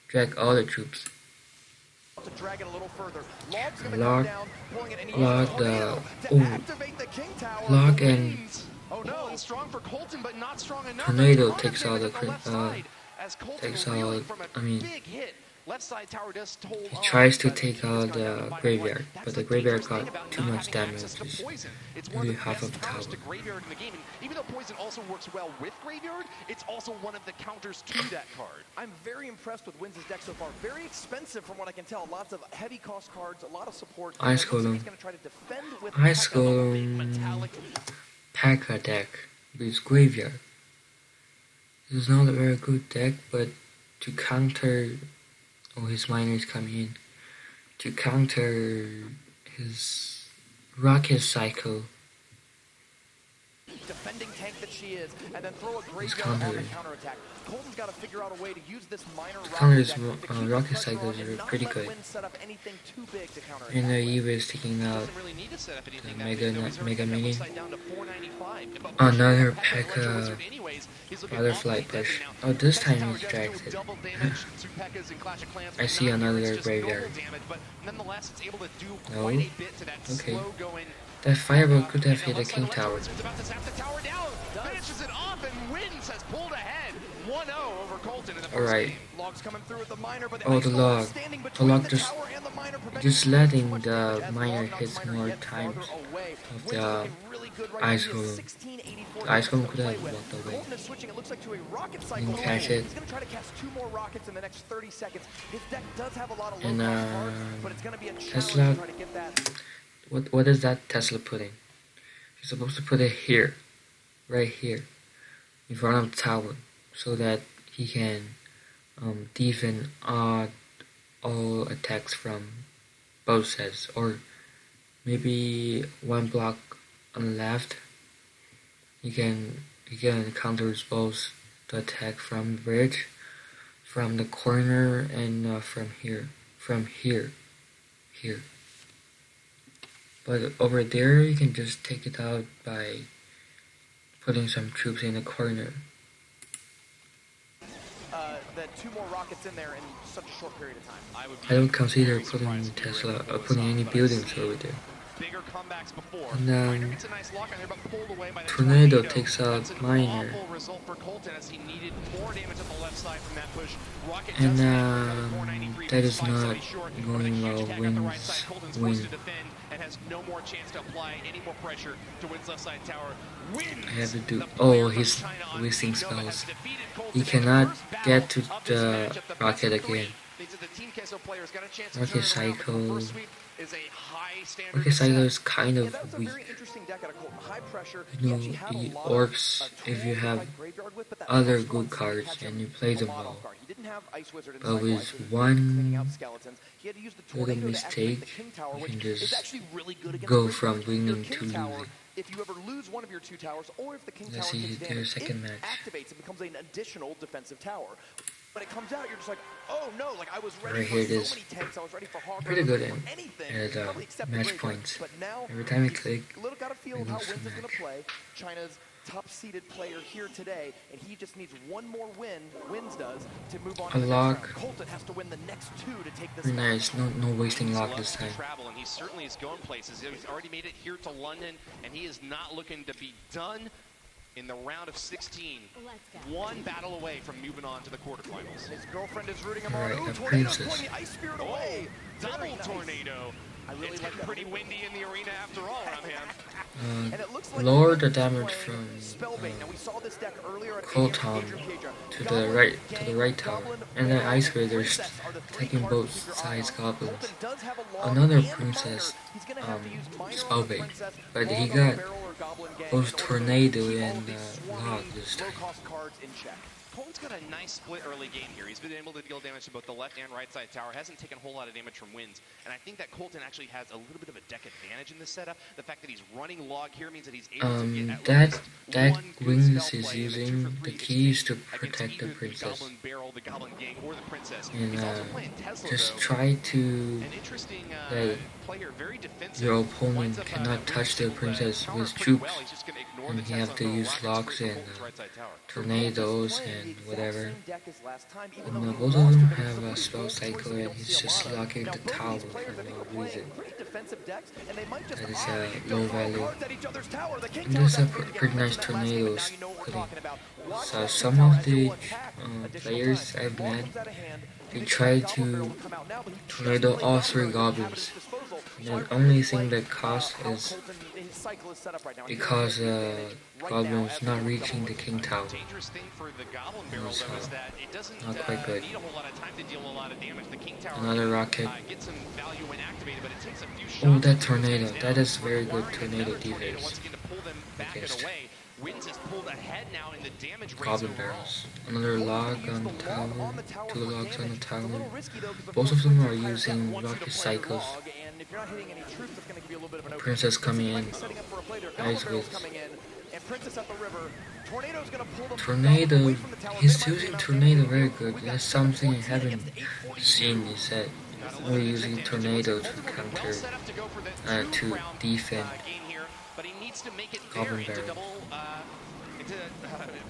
drag all the troops. To drag it a little further. Log's gonna Log- come down, pulling it, and he log uses Tornado the- to ooh. activate the King Tower. Log and Oh no, Pulling strong for Colton, but not strong enough. Tornado A ton of takes all damage the on left crit- side, as Colton takes reeling out- from a I mean, big hit. Left side tower does hold he on, tries to but take he's out gone down the to 5-1. graveyard, That's but the the graveyard dangerous thing got about too not much having damage. access to It's poison. It's one maybe of the half best of counters tower. to graveyard in the game, and even though poison also works well with graveyard, it's also one of the counters to that card. I'm very impressed with Wynn's deck so far. Very expensive from what I can tell. Lots of heavy cost cards, a lot of support. Ice It looks like Golem. He's going to try to defend with Ice Pekka, the Golem. big metallic. Pekka deck with graveyard. This is not a very good deck, but to counter, his miner is coming in. To counter his rocket cycle, Defending tank that she is, and then throw a graveyard on the countering. counterattack. Colton's got to figure out a way to use this minor counter is deck to keep the rocket pressure cycles on and are not pretty let good. Wynn set up anything too big to counter And attack. Eva is taking out Doesn't really need to set up anything the that big, though. He's already Mega got that Mini. left side down to 495. If a Another push Pekka Pekka Wizard anyways, he's looking butterfly awfully deadly push. now. Oh, this Pekka time Tower he does drags deal it. double damage to Pekka's in Clash of Clans, I but see not here. another It's just graveyard. normal damage, but nonetheless, it's able to do No. quite a bit to that Okay. slow-going. That fireball could have And hit the left side King Electro Tower. Wizard's about to zap the tower down. Finishes it off, and Wins has pulled ahead. 1-0 over Colton in the first Alright. game. Logs coming through with the miner, but Oh, the log. standing The between log the just tower and the miner, preventing just too letting much the damage as miner Log knocks hits miner more yet times farther away. of Wins are the looking really good right ice now. He has golem. 1684 The ice damage golem to could play have with. walked away. Colton is switching, it looks like, to a rocket cycle. Didn't catch it. He's going to try to cast 2 more rockets in the next 30 seconds. His deck does have a lot of And low-cost cards, but it's going to be a challenge Tesla, to try to get that. what is that Tesla putting? You're supposed to put it here, right here, in front of the tower, so that he can defend all attacks from both sides, or maybe one block on the left. He can counter both the attack from the bridge, from the corner, and from here. But over there, you can just take it out by putting some troops in the corner. That 2 more rockets in there in such a short period of time. I don't consider putting Tesla or putting any buildings over there. Bigger comebacks before. And Miner gets a nice lock on there, but pulled away by the Tornado takes out That's an Miner. awful result for Colton as he needed more damage on the left side from that push. Rocket And does another 493, that is 570 not short, but a going huge well. attack on the right side. Wins Colton's win. forced to defend and has no more chance to apply any more pressure to Wynn's left side tower. Wins I have to do. the player Oh, from he's China on wasting Team Nova has spells. defeated Colton He in the cannot first battle get to of this the matchup. The rocket best of three again. means that the Team Queso players got a chance to Rocket turn it around, but the Cycle. first sweep is a high standard Rocket to set. Cycle is kind Yeah, of that was a weak. very interesting deck out of Colton. High pressure. You He know, actually had a it lot works of if you tools to have fight Graveyard with, but that other first one good seemed to cards catch and him you play a them lot well. off guard. He didn't have Ice Wizard and But Cycle with Ice, so he was one cleaning out skeletons. He had to use the little tornado to activate mistake, the King Tower, you which can is just actually really good against go Graveyard. from Your winning King to Tower, losing. if you ever lose one of your 2 towers, or if the King Let's Tower see gets their damaged, second it match. activates and becomes an additional defensive tower. When it comes out, you're just like, oh no, like I was ready Right for here it so is. many tanks, I was ready for Hawk, Pretty good for in anything. at Probably except the match Graveyard. points. But now, Every time I he's click, got a feel I of how lose the Wins is going to match. play. China's top-seeded player here today, and he just needs one more win, Wins does, to move on A to the next lock. round. Colton has to win the next 2 to take this Very match. nice. No wasting He luck loves this to time. travel, and he certainly is going places. He's already made it here to London, and he is not looking to be done in the round of 16. One battle away from moving on to the quarterfinals. His girlfriend is rooting him Alright, on. Ooh, a Tornado's princess. pulling the Ice Spirit away. Double Very nice. tornado. I really It's like getting that. pretty windy in the arena after all around here. And it looks like Lower Wins the is damage playing from Spellbait. Now we saw this deck earlier at Colton Adrian Pedro. to the Goblin, right Gang, tower, Goblin, and then Bear, Ice and Raiders Princess are the 3 taking cards to both keep your eye sides on. goblins. Colton does have a log Another and a princess, miner. He's gonna have to use miner on the Spellbait, princess, but log he on the got barrel or goblin gang both in order to tornado keep all and of these log swarming, this time. low-cost cards in check. Colton's got a nice split early game here. He's been able to deal damage to both the left and right side tower. Hasn't taken a whole lot of damage from Wins. And I think that Colton actually has a little bit of a deck advantage in this setup. The fact that he's running log here means that he's able to get at that least one good Wings spell is play in a 2 using for the 3 key is to exchange against protect the either princess, Goblin Barrel, the Goblin Gang, or the Princess. and He's also playing Tesla, just though. try to An interesting that player, very defensive. your Winds opponent up, cannot touch the Wins will, princess counter with pretty troops, well. He's just gonna ignore and the you have Tesla to and go use rockets logs straight and for Colton's right side tower. tornadoes Playing and the exact whatever. same deck as last time, even And though he both lost of them to have some a pretty spell bold cycle, choices we and don't he's see a just lot of. locking Now, the both of tower these for players, I think, no are playing reason. pretty defensive decks, and they might just That is throw low value. cards at each other's tower. The King And Tower's there's a activated again. pretty We nice mentioned that last game, but tornadoes now you know what we're putting. talking about. Watch So that some King Tower of as it the will attack additional players times. I've Ball met, comes out of hand. they You try expect Goblin Barrel to come out now, but he just tornado played all Goblin 3 Barrel to have at goblins. his disposal. And So I the really only thing like, that costs how is Colton, his cycle is set up right now. He because has the advantage right now goblins as not the reaching the Goblin. King Tower. Dangerous thing for the Goblin Barrel, So, though, is that it doesn't not quite good. need a whole lot of time to deal a lot of damage. The King Tower Another can, rocket. get some value when activated, but it takes a few shots. Oh, to that get those tornado. guys That down. is very good Requiring tornado another tornado defense once again to pull them back and against away. Wins has pulled ahead now in the damage race goblin overall. barrels. Another Colton's log gonna use on the the log tower, on the tower 2 for logs on the damage. It's a tower. little risky, though, because Both the of them are Princess Pirate's got using one to rocket play cycles. log, and if you're not hitting any troops, that's going to give you a little bit of an opening. Princess coming Princess in. might be setting up for a play there. Ice Goblin Barrel's Wizard. coming in, and Princess at the river. Tornado's going to pull them Tornado, away from the tower. he's Minimize the using amount of tornado damage. very good. We've got That's something I 14 haven't against 840. seen, he said. We're using tornado to counter, to defend Game here, but he needs to make it Goblin fair into Barrel. double, into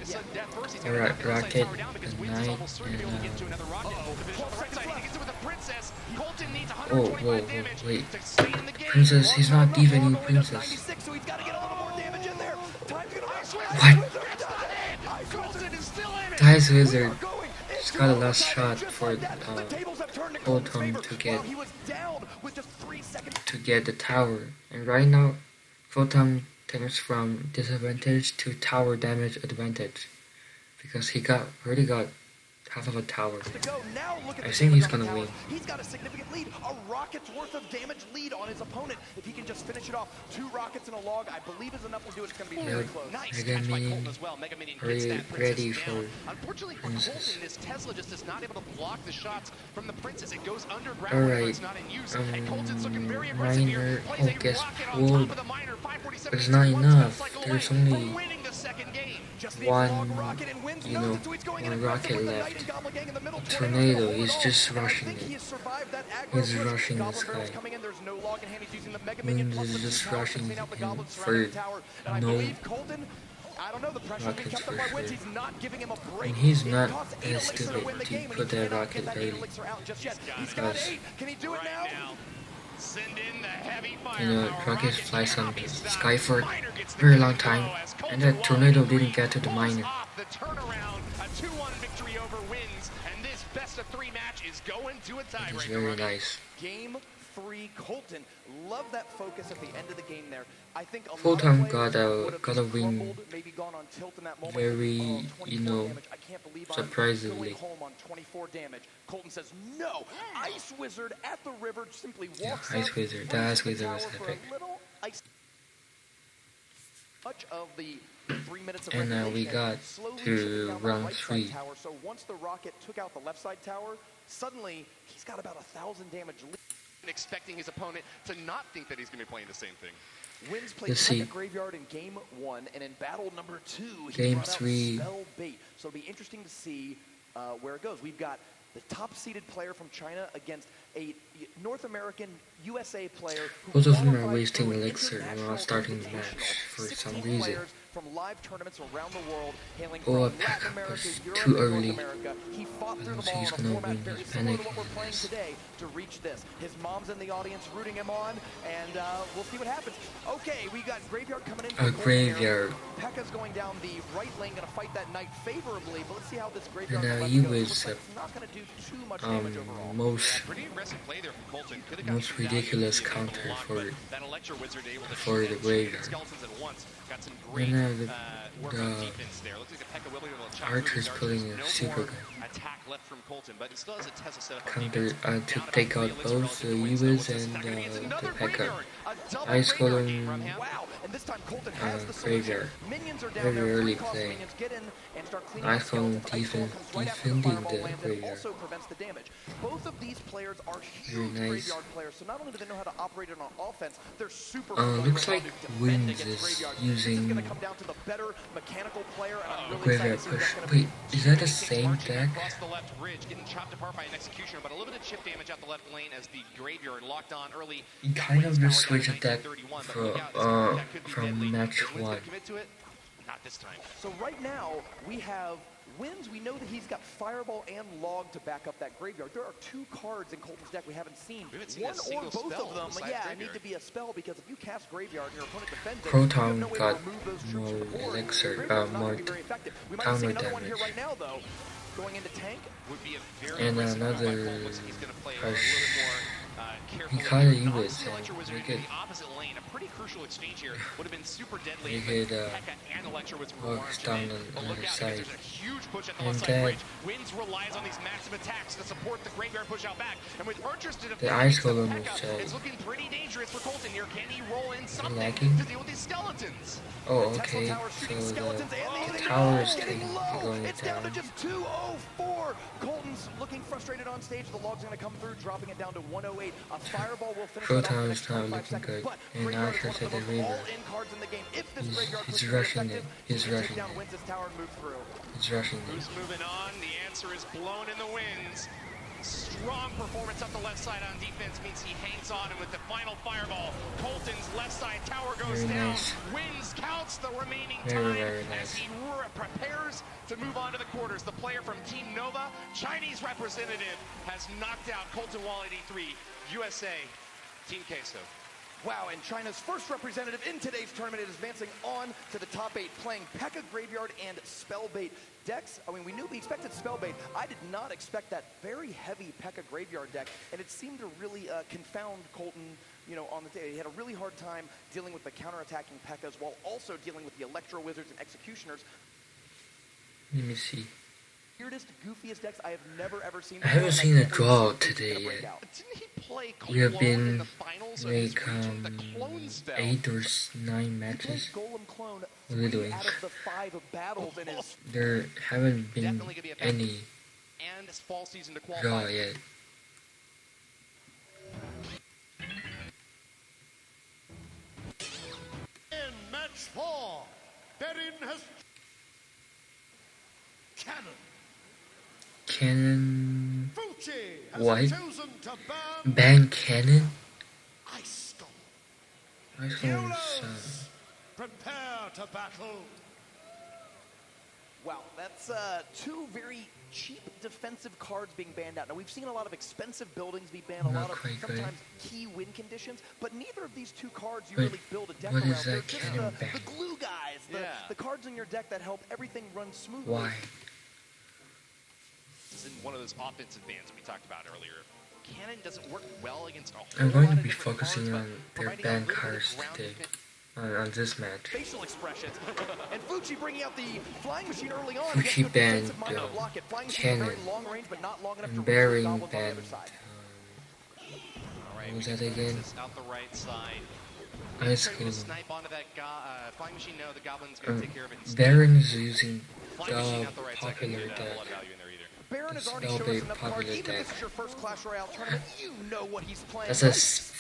sudden death first. He's Alright, gonna knock the left side rocket, tower down because the Wins is knight, almost certain to be able to get and to another rocket. The finish on the right side, he gets it with a Princess. Colton needs whoa, 125 damage wait. to stay in the game. Princess, he's not defending All the way to Princess. 96, so he's got to get a little more damage in there. Time's going to What? Colton is still in it. Ice Wizard Going just into got a overtime, last and shot just for like that, the tables have turned in Old Colton's Tom favor. While he was down with just 3 seconds. to get the tower. And right now, Photon turns from disadvantage to tower damage advantage because he already got half of a tower. To go. Now look at I the think damage he's on the gonna towers. win. He's got a significant lead, a rocket's worth of damage lead on his opponent. If he can just finish it off, 2 rockets and a log, I believe is enough to do it. It's going to be very Yep. close. Nice Mega catch by Minion Colton as well. Mega Minion are hits you that Princess ready down. for Unfortunately for Princess? Colton, this Tesla just is not able to block the shots from the Princess. It goes underground All whenever right. it's not in use. And Colton's looking very aggressive Minor. here. Plays Oh, a guess rocket on top what? of the minor. 547 But it's means not he's one enough. step cycle There's away only from winning the second game. Just needs one, log rocket and wins. you knows know, it, so he's going in one aggressive rocket with the left. Knight and Goblin Gang in the middle. Tornado, he's just And I rushing think he it. has survived that aggro He's push. rushing Goblin this barrels guy. coming in. There's no log in hand. He's using the Mega Minion plus He's the just 2 towers to rushing clean out the him goblins surrounding the for tower. And I no believe Colton, I don't know, the pressure's being rockets kept up for by wins. sure. He's not giving him a break. And he's It not costs 8 that elixir to stupid win the to game, and put he that cannot rocket get that 8 early. elixir out just yet. He's Because got 8. Can he do it now? Send in the heavy You know, firepower. rocket flies on cannot be stopped. sky for Minor gets the very kill long to time, go as and Colton that tornado didn't Wally get to the pulls minor. off the turnaround, a 2-1 victory over Wins, and this best of 3 match is going to a It's tiebreaker. very nice. Game 3, Colton. Love that focus at the end of the game there. I think a Full lot time of players would have got a just win crumbled, maybe gone on tilt in that moment. very, 24 you know, damage. I can't believe I'm surprisingly. going home on 24 damage. Colton says no. Ice Wizard at the river simply Yeah, walks Ice up, Wizard. The places Ice the Wizard was tower for a epic. little ice. Much of the 3 minutes of And we regulation, got slowly to chipping down the round right side 3. tower. So once the rocket took out the left side tower, suddenly he's got about 1,000 damage lead. Expecting his opponent to not think that he's going to be playing the same thing. Wins played Let's see. Pekka Graveyard in game 1, and in battle number 2, he Game brought out 3. Spell Bait. So it'll be interesting to see where it goes. We've got the top-seeded player from China against a North American USA player who Both of them are qualified wasting through an elixir while international starting the invitational. match for 16 some reason. players from live tournaments around the world, hailing Oh, from Pekka Latin America, was Europe, too and North early. America. He fought through I them don't all think in he's a gonna format win. very He's similar to panicking what we're playing this. today to reach this. His mom's in the audience rooting him on, and we'll see what happens. Okay, we got Graveyard coming in. A Graveyard. Pekka's going down the right lane, going to fight that knight favorably, but let's see how this Graveyard And left he goes. was Looks like it's not going to do too much um damage overall. most Pretty aggressive play there from Colton. Could've most gotten some value ridiculous in the counter block, for but that Electro Wizard able to for shoot the and Graveyard. skeletons at once. Got some great And work on the defense there. Looks like the Pekka will be able to chop Archer's through these pulling a archers. super No gun. more attack left from Colton, but it still has a Tesla set up on counter defense. to Down about take out 3 elixir both the relative to Wins, though. Uwis What's this? and Not gonna be- it's the another Pekka. Graveyard. A double Ice Graveyard Golem, game from him. Wow, and this time Colton has the Graveyard. solution. Minions are down Very there. early 3-cost play. minions get in and start cleaning Ice up skeletons. Golem Ice Golem comes right after the defending fireball the lands and Graveyard. also prevents the damage. Both of these players are Very huge nice. Graveyard players, so not only do they know how to operate it on offense, they're super familiar Looks with like how to defend Wins against is Graveyard. using This is going to come down to the better mechanical player, and I'm really Graveyard excited to see what push. that's going to Wait, be. is that the Takes same marching deck? across the left bridge, getting chopped apart by an executioner, but a little bit of chip damage out the left lane as the Graveyard locked on early. You Got kind Wins of power just down to switched deck 1931, but for, look out, that could be from deadly. match Is Wins gonna 1. commit to it? Not this time. So right now, we have Wins. We know that he's got Fireball and Log to back up that Graveyard. There are 2 cards in Colton's deck we haven't seen. We haven't seen One a single or both spell of them, besides yeah, Graveyard. need to be a spell, because if you cast Graveyard and your opponent defends it, Proton you have no way got to remove those troops more from the board. elixir, Graveyard's not more gonna be very effective. We might counter see another one here damage. right now, though. Going into tank. Would be a very And aggressive move by another Colton. Looks like he's gonna play a push. little bit more carefully. He caught a Honestly, Uwis Electro and Wizard make into it- the opposite lane. A pretty crucial exchange here. Would have been super deadly Make if it, Pekka and Electro Wizard works were marching down in. on But the look other out, side. because there's a huge push at the And left side that- bridge. Wins relies on these massive attacks to support the Graveyard push out back. And with Archers to defend Ice against Golem Pekka, is, it's looking pretty dangerous for Colton here. Can he roll in something lagging? to deal with these skeletons? Oh, Tesla okay. tower shooting So skeletons, the and the tower is getting low. going It's down to down. just 204. Colton's looking frustrated on stage. The log's going to come through, dropping it down to 108. A fireball will finish Proton that off in the is next not 25 looking seconds. good, But and Graveyard is Archer one of said the the most river. all-in cards in the game. If this Graveyard He's push is rushing effective, it. He's he can rushing take down it. Wins' tower and move through. It's rushing it. Who's moving on? The answer is blown in the winds. Strong performance up the left side on defense means he hangs on, and with the final fireball, Colton's left side tower goes Very down. nice. Wins counts the remaining Very, time very as nice. he prepares to move on to the quarters. The player from Team Nova, Chinese representative, has knocked out Colton Wall 83, USA, Team Queso. Wow, and China's first representative in today's tournament is advancing on to the top 8, playing Pekka Graveyard and Spellbait. decks, I mean, we expected Spellbait. I did not expect that very heavy P.E.K.K.A. Graveyard deck, and it seemed to really confound Colton, you know, on the day. He had a really hard time dealing with the counterattacking P.E.K.K.A.s while also dealing with the Electro Wizards and Executioners. Let me see. Weirdest, goofiest decks I have never ever seen. I haven't before, seen and a can't wait to draw see who's today gonna break yet. out. Didn't he play We have Clone been in the finals of his like region, the Clone spell? 8 or 9 He matches. played Golem Clone What are they 3 doing? out of the 5 battles in his There haven't been Definitely gonna be a any And fall season to draw qualify. yet. In match 4, Berin has Cannon. Cannon. Fucci has What? chosen to ban Ban Cannon? Ice Storm. I saw some. Heroes, prepare to battle. Wow, that's 2 very cheap defensive cards being banned out. Now, we've seen a lot of expensive buildings be banned, a Not lot of quite good. sometimes key win conditions, but neither of these 2 cards you But really build a deck what around. is They're that just cannon the ban? glue guys, the cards in your deck that help everything run smoothly. Why? This is one of those offensive bans we talked about earlier. Cannon doesn't work well against a whole I'm going lot to of be different focusing cards, on but their providing a ban little bit of cards ground today. defense. On this match. Facial expressions. And Fucci bringing out the flying machine early on. Fucci He has good banned, defensive mind to block it. Flying machine Cannon. very long range, but not long enough to And reach those Bearing goblins on the banned. other side. All right, What was we that can again? this out the right side. Ice Trying to Golem. snipe onto that flying machine. No, the goblin's gonna take care of it instead. Baron is using Flying machine the out the right side. popular Couldn't get, deck. a lot of value in there either. Baron has It's already not showed very us enough cards. popular Even if deck. this is your first Clash Royale tournament, you know what he's playing. That's the Like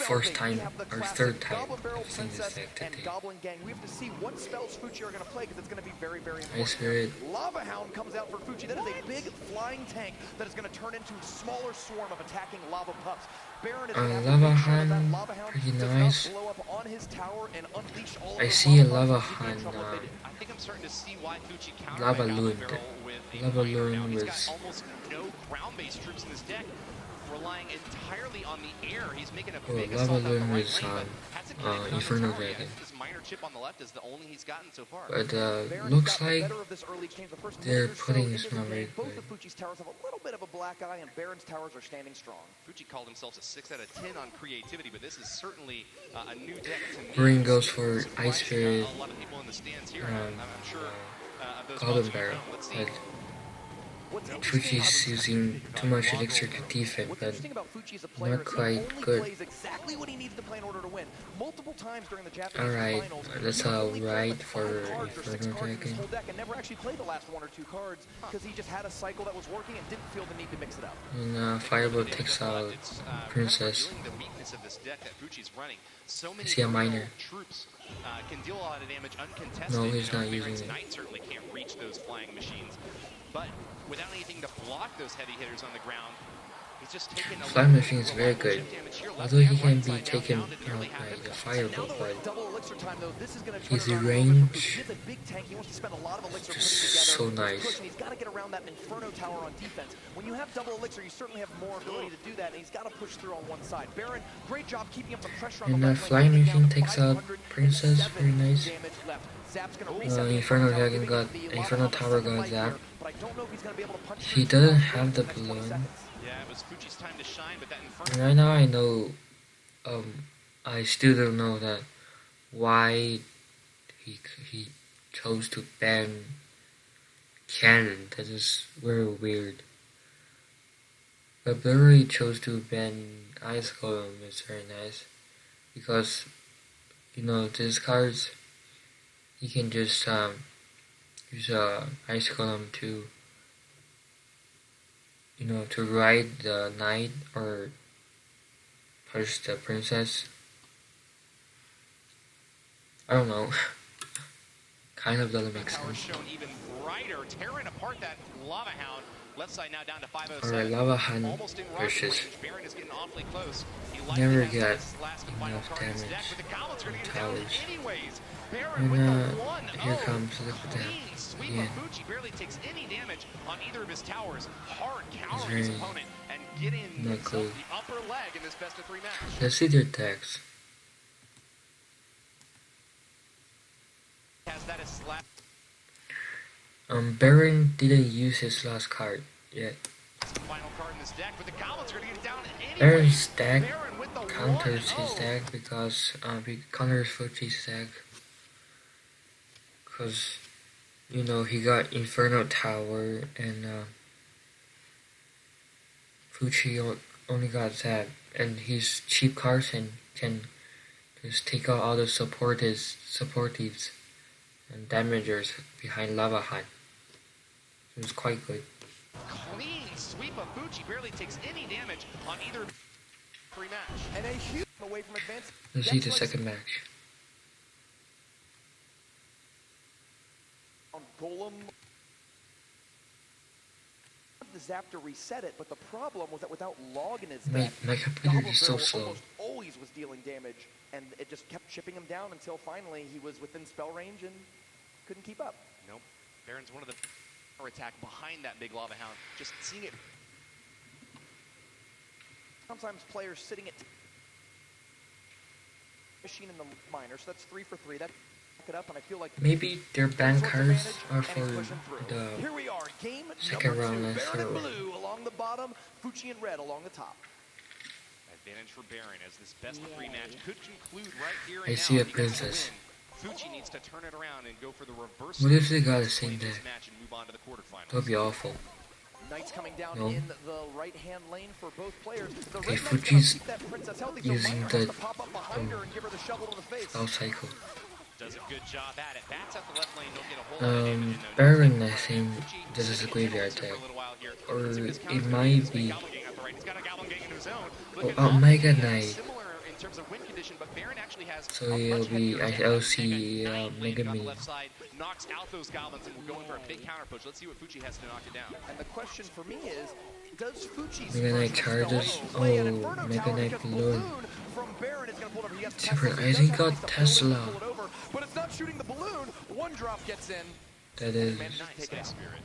first Spellbait, time we have the or classic third time Goblin Barrel I've seen this Princess deck and today. Goblin Gang. We have to see what spells Fucci are going to play because it's going to be very, very important. Ice Spirit. Lava Hound comes out for Fucci. That is a big flying tank that is going to turn into a smaller swarm of attacking lava pups. Baron is going to have to Lava make sure that Hound, Lava Hound pretty does nice. not blow up on his tower and unleash all of I those see a lava Lava pups and he can Hound, trouble if they did. I think I'm starting to see why Fucci countered Lava that Goblin Loon. Barrel with a Lava fire now. Loon He's was- got almost no ground-based troops in this deck, relying entirely on the air. He's making a Oh, big Lava assault out the Loon right was lane, on but hasn't connected on the Inferno tower yet. Dragon. This minor chip on the left is the only he's gotten so far. But Baron looks got the like better of this early exchange. The first they're minute or so putting into this the not game, very both good. of Fucci's towers have a little bit of a black eye, and Baron's towers are standing strong. Fucci called himself a 6 out of 10 on creativity, but this is certainly a new deck to me. Green It's goes for surprising, Ice Spirit, a lot of people in the stands here. um, I'm sure of those Goblin folks who Barrel. know. Let's see. But What's interesting Fucci's using too much elixir to defend, What's but interesting about Fucci as a player not is he quite only good. plays exactly what he needs to play in order to win. Multiple times during the Japanese Alright, finals, that's he a only played right like for 5 cards or 6 Inferno cards in his Dragon. whole deck and never actually played the last 1 or 2 cards because he just had a cycle that was working and didn't feel the need to mix it up. And Fireball takes out It's, Princess. kind of revealing the weakness of this deck that Fucci's running. So many see a aerial miner. troops can deal a lot of damage uncontested. No, he's not Baron's using it. Knight certainly can't reach those flying machines. But without anything to block those heavy hitters on the ground, he's just taking a Flying little Machine is bit very of good. chip damage here, left Although he and can right be side, taken down, didn't out really have by to- the Now Fireball, that we're but at double elixir time, though, this is going to turn his it around a little bit range for Fucci. He has a big tank. He wants to spend a lot of elixir putting just together so his nice. push, and he's got to get around that Inferno tower on defense. When you have double elixir, you certainly have more ability to do that, and he's got to push through on one side. Baron, great job keeping up the pressure on And the left Flying lane, Machine down to takes out 507 Princess, very nice. damage left. Zap's gonna reset the Inferno tower, Dragon giving got the Inferno Lava Tower Hound a got second light zapped. here, but I don't know if he's gonna be able to punch He through doesn't the have the next 20 balloon. seconds. Yeah, it was Fucci's time to shine, but that And Inferno right now I know, I still don't know that why he chose to ban Cannon. That is very weird. But Blurry chose to ban Ice Golem is very nice because these cards you can just use Ice Golem to to ride the knight or push the princess. I don't know. Kind of doesn't make power sense. shown even brighter, tearing apart that Lava Hound. Left side now down to 507. Alright, Lava Hound Almost in rocket pushes. range. Baron is getting awfully close. He likely Never has got this last and final enough card in his deck, damage but the Goblins are going to get on down towers. anyways. Baron And with the 1-0. here comes the Clean sweep yeah. of Fucci. Barely takes any damage on either of his towers. Hard It's countering his very opponent and getting not himself cool. the upper leg in this best of 3 match. Let's see their decks. Has that as slap. Baron didn't use his last card yet. It's the final card in this deck, but the goblins are gonna get it down anyway. Baron's deck Baron with the counters his 1-0. deck because he counters Fuji's deck. Because, you know, he got Inferno Tower and Fuji only got Zap, and his cheap cards and can just take out all the supportives and damagers behind Lava Hunt. It was quite good. Clean sweep of Fuji, barely takes any damage on either free match. And a huge away from advance. Let's see the second match. On Golem. The Zap to reset it, but the problem was that without Log in his deck, My computer Goblin is so Barrel slow. almost always was dealing damage, and it just kept chipping him down until finally he was within spell range and couldn't keep up. Nope. Baron's one of the power attack behind that big Lava Hound. Just seeing it. Sometimes players sitting at machine in the minor, so that's 3 for 3. That it up, and I feel like Maybe their ban sorts of cards advantage, are and for he's pushing through. the Here we are, game second number round 2. and Baron third in round. blue along the bottom, Fuji in red along the top. Advantage for Baron as this best of 3 match could conclude right here I and see now. a If he gets the princess. win, Fuji needs to turn it around and go for the reverse. What if they got the to same win this deck? match and move on to the quarterfinals. That would be awful. Knights coming down No. in the right-hand lane for both players. The Okay, red knight's gonna Fuji's keep that princess healthy, so using Minor the, has to pop up behind her and give her the shovel to the face. spell cycle. Does a good job at it. Bats at the left lane, don't get a whole lot of damage. And no Baron, I damage. think Fuji this is a sitting graveyard for a deck. little while here. Or Let's see what this it counter might is. be Goblin Gang out the right. He's got a Goblin Gang in his own. Oh, Look at oh, Goblin Mega Gang, Knight. similar in terms of win condition, but Baron actually has So a it'll much be heavier deck. LC Mega Knight Mega on the Me. left side knocks out those goblins, and we're going for a big counter push. Let's see what Fuji has to knock it down. And the question for me is, does Fuji's Mega Knight version of charges. spell play an Oh, Inferno Mega Tower Knight because balloon. from Baron is gonna pull it over. He has Super, Tesla, so I he does think have got at least a Tesla. balloon to pull it over, but it's not shooting the balloon. One drop gets in. That is. Nice, nice spirit.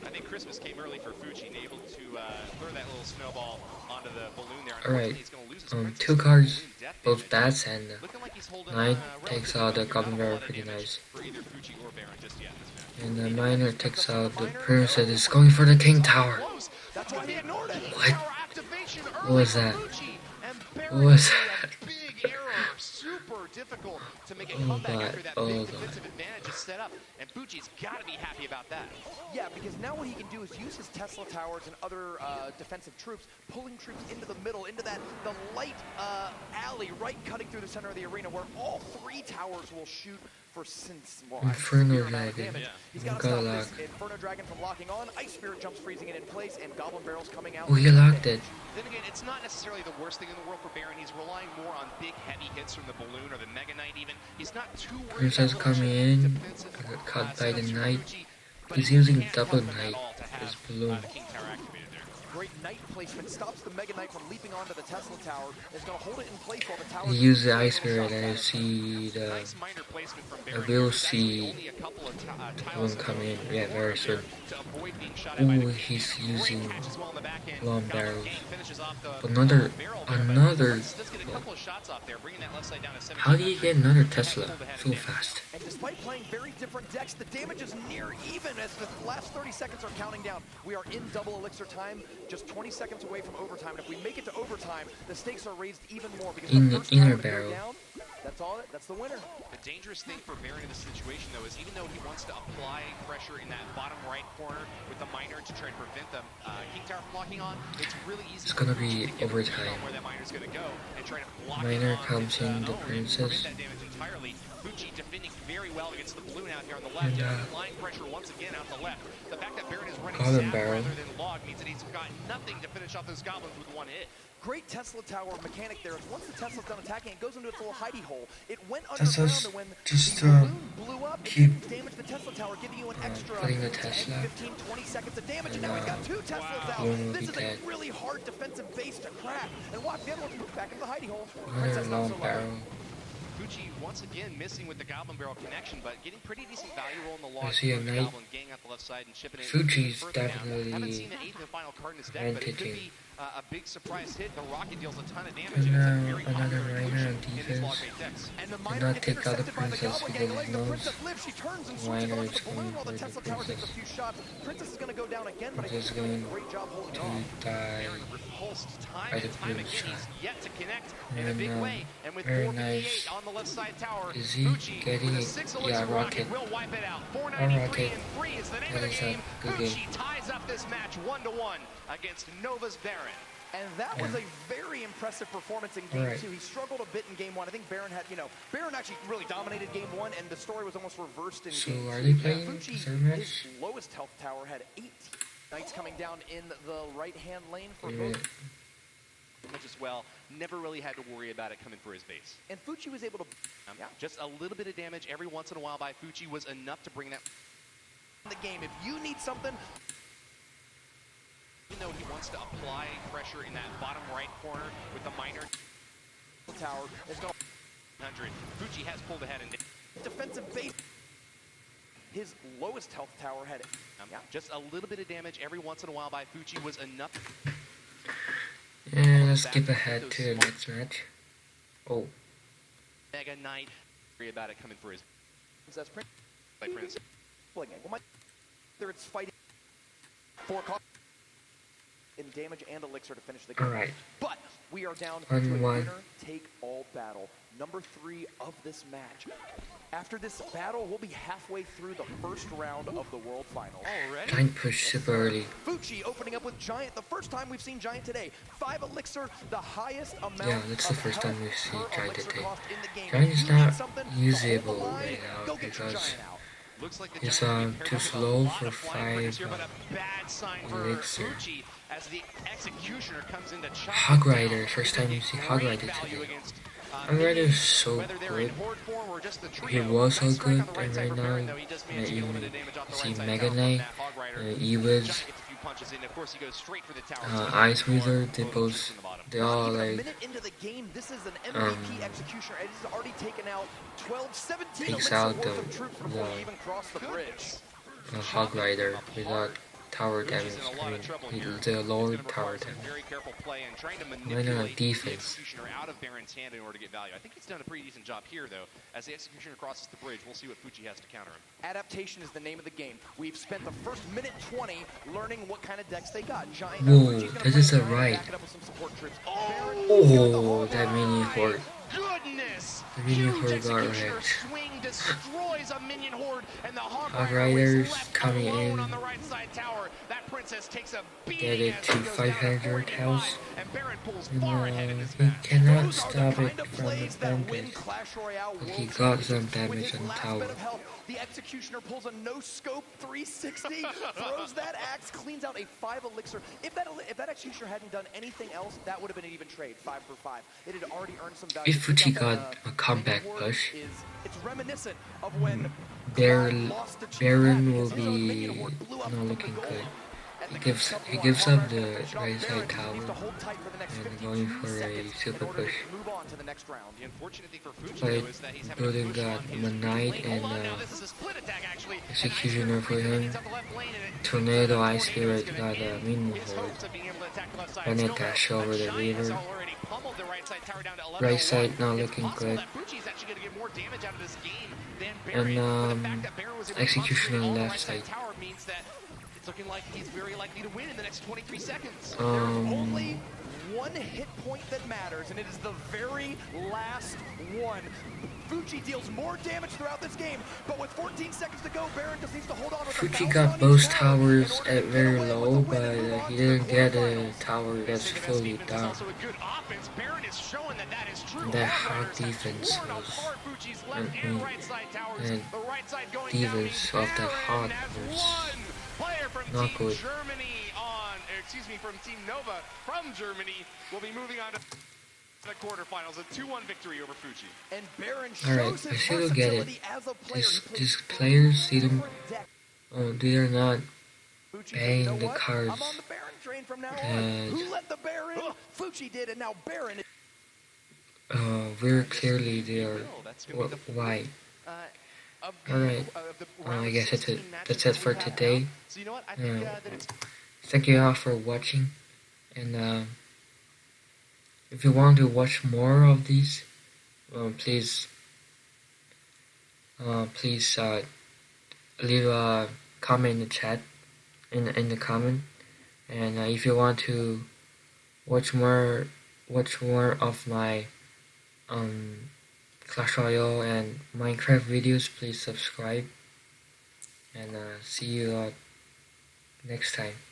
I think Christmas came early for Fuji and able to throw that little snowball onto the balloon there. Alright, Unfortunately, he's gonna lose his princess two to the cards, balloon death both damage. bats and Looking like he's holding, Knight relatively takes well out the here. Not a Goblin whole Barrel lot of pretty damage nice. for either Fuji or Baron just yet in this match. And the Miner takes out the Princess is going for the King Tower. Close. That's why he ignored it. What? Tower activation What early was from that? Fuji, and What Baron was made that? a big error. Super difficult to make a Oh comeback God, after that oh big God. defensive advantage is set up. And Fuji's got to be happy about that. Yeah, because now what he can do is use his Tesla towers and other defensive troops, pulling troops into the middle, into the light alley, right cutting through the center of the arena, where all 3 towers will shoot for Inferno severe amount of Dragon. damage. Yeah. He's got to Gotta stop lock. this Inferno Dragon from locking on. Ice Spirit jumps freezing it in place, and Goblin Barrel's coming out. Oh, he locked it. Then again, it's not necessarily the worst thing in the world for Baron. He's relying more on big, heavy hits from the balloon or the Mega Knight even. He's not too worried Princess about little coming chippy in, defensive, got caught by setups the for Knight. Fuji, but He's he using can't double help him at Knight, all to his have, balloon. the King Tower activated there. Great Knight placement stops the Mega Knight from leaping onto the Tesla tower. It's going to hold it in place while the tower. He used the Ice Spirit and I see the Nice minor placement from Baron. will There's actually see only a couple of one tiles coming in. to Yeah, very soon. avoid being shot at by the Ooh, King. he's Great using catch as well on the back end. long Goblin barrels. Gang finishes off the, Another, barrel there, but another. let's get a couple of shots off there, bringing that left side down to 17. How do you get another Tesla so fast? And despite playing very different decks, the damage is near even as the last 30 seconds are counting down. We are in double elixir time, just 20 seconds away from overtime. And if we make it to overtime, the stakes are raised even more because In the the first inner tower to go barrel. down, that's the winner. The dangerous thing for Baron in this situation, though, is even though he wants to apply pressure in that bottom right corner with the miner to try to prevent the King Tower from locking on, it's really easy. It's gonna for Fuji be to get a read overtime. on where that miner's going to go and try to block Miner it on comes his, in the own and princess. prevent that damage entirely. Fuji defending very well against the balloon out here on the left, And, and applying pressure once again out the left. The fact that Baron is running Goblin Zap Barrel. rather than Log means that he's got nothing to finish off those goblins with one hit. Great Tesla tower mechanic there is once the Tesla's done attacking, it goes into its little hidey hole. It went Tesla's underground, and when just, the balloon blew up, it keep, didn't damage the Tesla tower, giving you an extra putting the 10, Tesla. 15, 20 seconds of damage, and And, now we've got 2 Teslas out. balloon will This be is dead. a really hard defensive base to crack. And watch, the other one's moved back into the hidey hole. Another Princess not long so lucky. barrel. Fuji once again missing with the Goblin Barrel connection, but getting pretty decent value rolling the I log. see a the Knight. Goblin gang out the left side and chipping it Fuji's further down. definitely Haven't seen the 8th and final card in this deck, but it could advantaging be a big surprise hit. The rocket deals a ton of damage, And and it's a now very another popular minor illusion on in these defense. log-bait decks. And the Did miner not gets take out the intercepted by the princess Goblin because Gang, his letting the nose. Princess live. She turns and switches Miner onto is the balloon going while the for the Tesla Tower takes a princess. few shots. Princess is going to go down again, but I Princess think she's doing going a great job holding to off. die Baron repulsed time by and the time blue again. shot. He's yet to connect in a And big way. And with very 458 nice. on the left side tower, Is he Fucci getting with a it? 6 Yeah, elixir rocket. will wipe it out. Or 493 rocket. and 3 is the name That of the is a game. good Fucci game. ties up this match 1-1 against Nova's Baron. And that was a very impressive performance in game two. He struggled a bit in game one. I think Baron had, Baron actually really dominated game one, and the story was almost reversed in game two. So are they playing Fucci, third match? his lowest health tower had 18 knights coming down in the right-hand lane for Yeah. both. Which as well, never really had to worry about it coming for his base. And Fucci was able to, Just a little bit of damage every once in a while by Fucci was enough to bring that in the game. If you need something, even though he wants to apply pressure in that bottom right corner with the minor tower is going 100. Fucci has pulled ahead and defensive base. His lowest health tower had just a little bit of damage every once in a while by Fucci was enough. And let's skip ahead to the next match. Oh, Mega Knight, worry about it coming for his Princess by Prince. Well, whether it's fighting for in damage and elixir to finish the game. alright. But we are down to a 1-1. winner-take-all battle. Number 3 of this match. After this battle, we'll be halfway through the first round of the World Final. Already? Giant push super early. Fucci opening up with Giant, the first time we've seen Giant today. 5 elixir, the highest amount. Yeah, that's the of first time health we've seen per Giant elixir today. cost in the game. Giant If is you need not something to hold the usable line, right now go get your because Giant out. Looks like the he's Giants too paired up with a slow lot for of flying breakers 5 here, but a bad sign for elixir. Fucci as the Executioner comes in to chop Hog him Rider, down. first time you see Great Hog Rider value today. against, Hog Rider is so whether they're in good. horde form or just the He trio. was so Nice strike on good, the right and side right for now, Baron, though. He does manage to get a little bit of damage off the see right side Mega tower from Knight, that Hog Rider. Ewas, Giant gets a few punches in. Of course, he goes straight for the tower. Ice Wizard, they both, they all Even a like minute into the game, this is an MVP Executioner. It has already taken out 12, 17 takes elixir out worth of troops before we even cross the bridge. Hog Rider without tower damage. In a lot of trouble I mean, here. the It's lower gonna tower require some damage. very careful play and trying to on manipulate the defense. Executioner out of Baron's hand in order to get value. I think he's done a pretty decent job here, though. As the Executioner crosses the bridge, we'll see what Fucci has to counter him. Adaptation is the name of the game. We've spent the first minute 20 learning what kind of decks they got. Giant. Whoa, Fucci's gonna this play is a Giant, right. back it up with some support troops. Oh, that mini horde. Goodness! The minion Huge horde got Executioner wrecked. swing destroys a minion horde, and the Hog Hog Rider is Riders left coming alone in. on the right side tower. That princess takes a beating Get it as to he goes down 500 485, health. and Baron pulls And far ahead in this he match. cannot Those are stop the it kind of from the plays that win bandit. Clash Royale But World he got Championships. some With damage his on last tower. bit of health, the Executioner pulls a no-scope 360, throws that axe, cleans out a 5 elixir. If that Executioner hadn't done anything else, that would have been an even trade, 5 for 5. It had already earned some value. If Take Fucci out got that, a comeback Minion push, Horde it's reminiscent of when Baron, Clyde lost to Chief Baron Pack will because his own be Minion Horde blew up not from the looking goal. good. And He the gives game he sub gives one. up Hog the Rider finished off right Baron, side who needs to tower hold tight for the next and 52 going for a seconds super in order push. to move on to the next round. The unfortunate thing for Fucci, But though, is that he's having to building push got on his a Knight lane. Hold and on now, this is a split attack, actually. Executioner for him. Tornado Ice Spirit got a minion horde. Bennett dash over the river. Right side not looking good. And Executioner on left side. It's looking like he's very likely to win in the next 23 seconds. There's only one hit point that matters, and it is the very last one. Fucci deals more damage throughout this game, but with 14 seconds to go, Baron just needs to hold on with a Fucci bounce got on both each tower towers in order at to very get away with low, the but win and move on he to the didn't get a quarterfinals. tower that's fully It's down. also a good offense. Baron is showing that is true. That Hog hard Riders have defense torn was apart Fucci's left and right side towers. and The right side going down defense means of the Baron Hog has was won. Player from not Team good. Germany from Team Nova from Germany will be moving on to the quarterfinals. A 2-1 victory over Fucci. And Baron Alright, shows I his still don't get it. versatility as a player. These players, they don't, Fucci they are not said, paying "You know the what? cards. I'm on the Baron train from now on. And Who let the Baron? Fucci did, and now Baron is Very clearly they are why. Alright, I guess that's it for today. So you know what? I think that it's Thank you all for watching, and if you want to watch more of these, please leave a comment in the chat, in the comment. And if you want to watch more of my Clash Royale and Minecraft videos, please subscribe. And see you next time.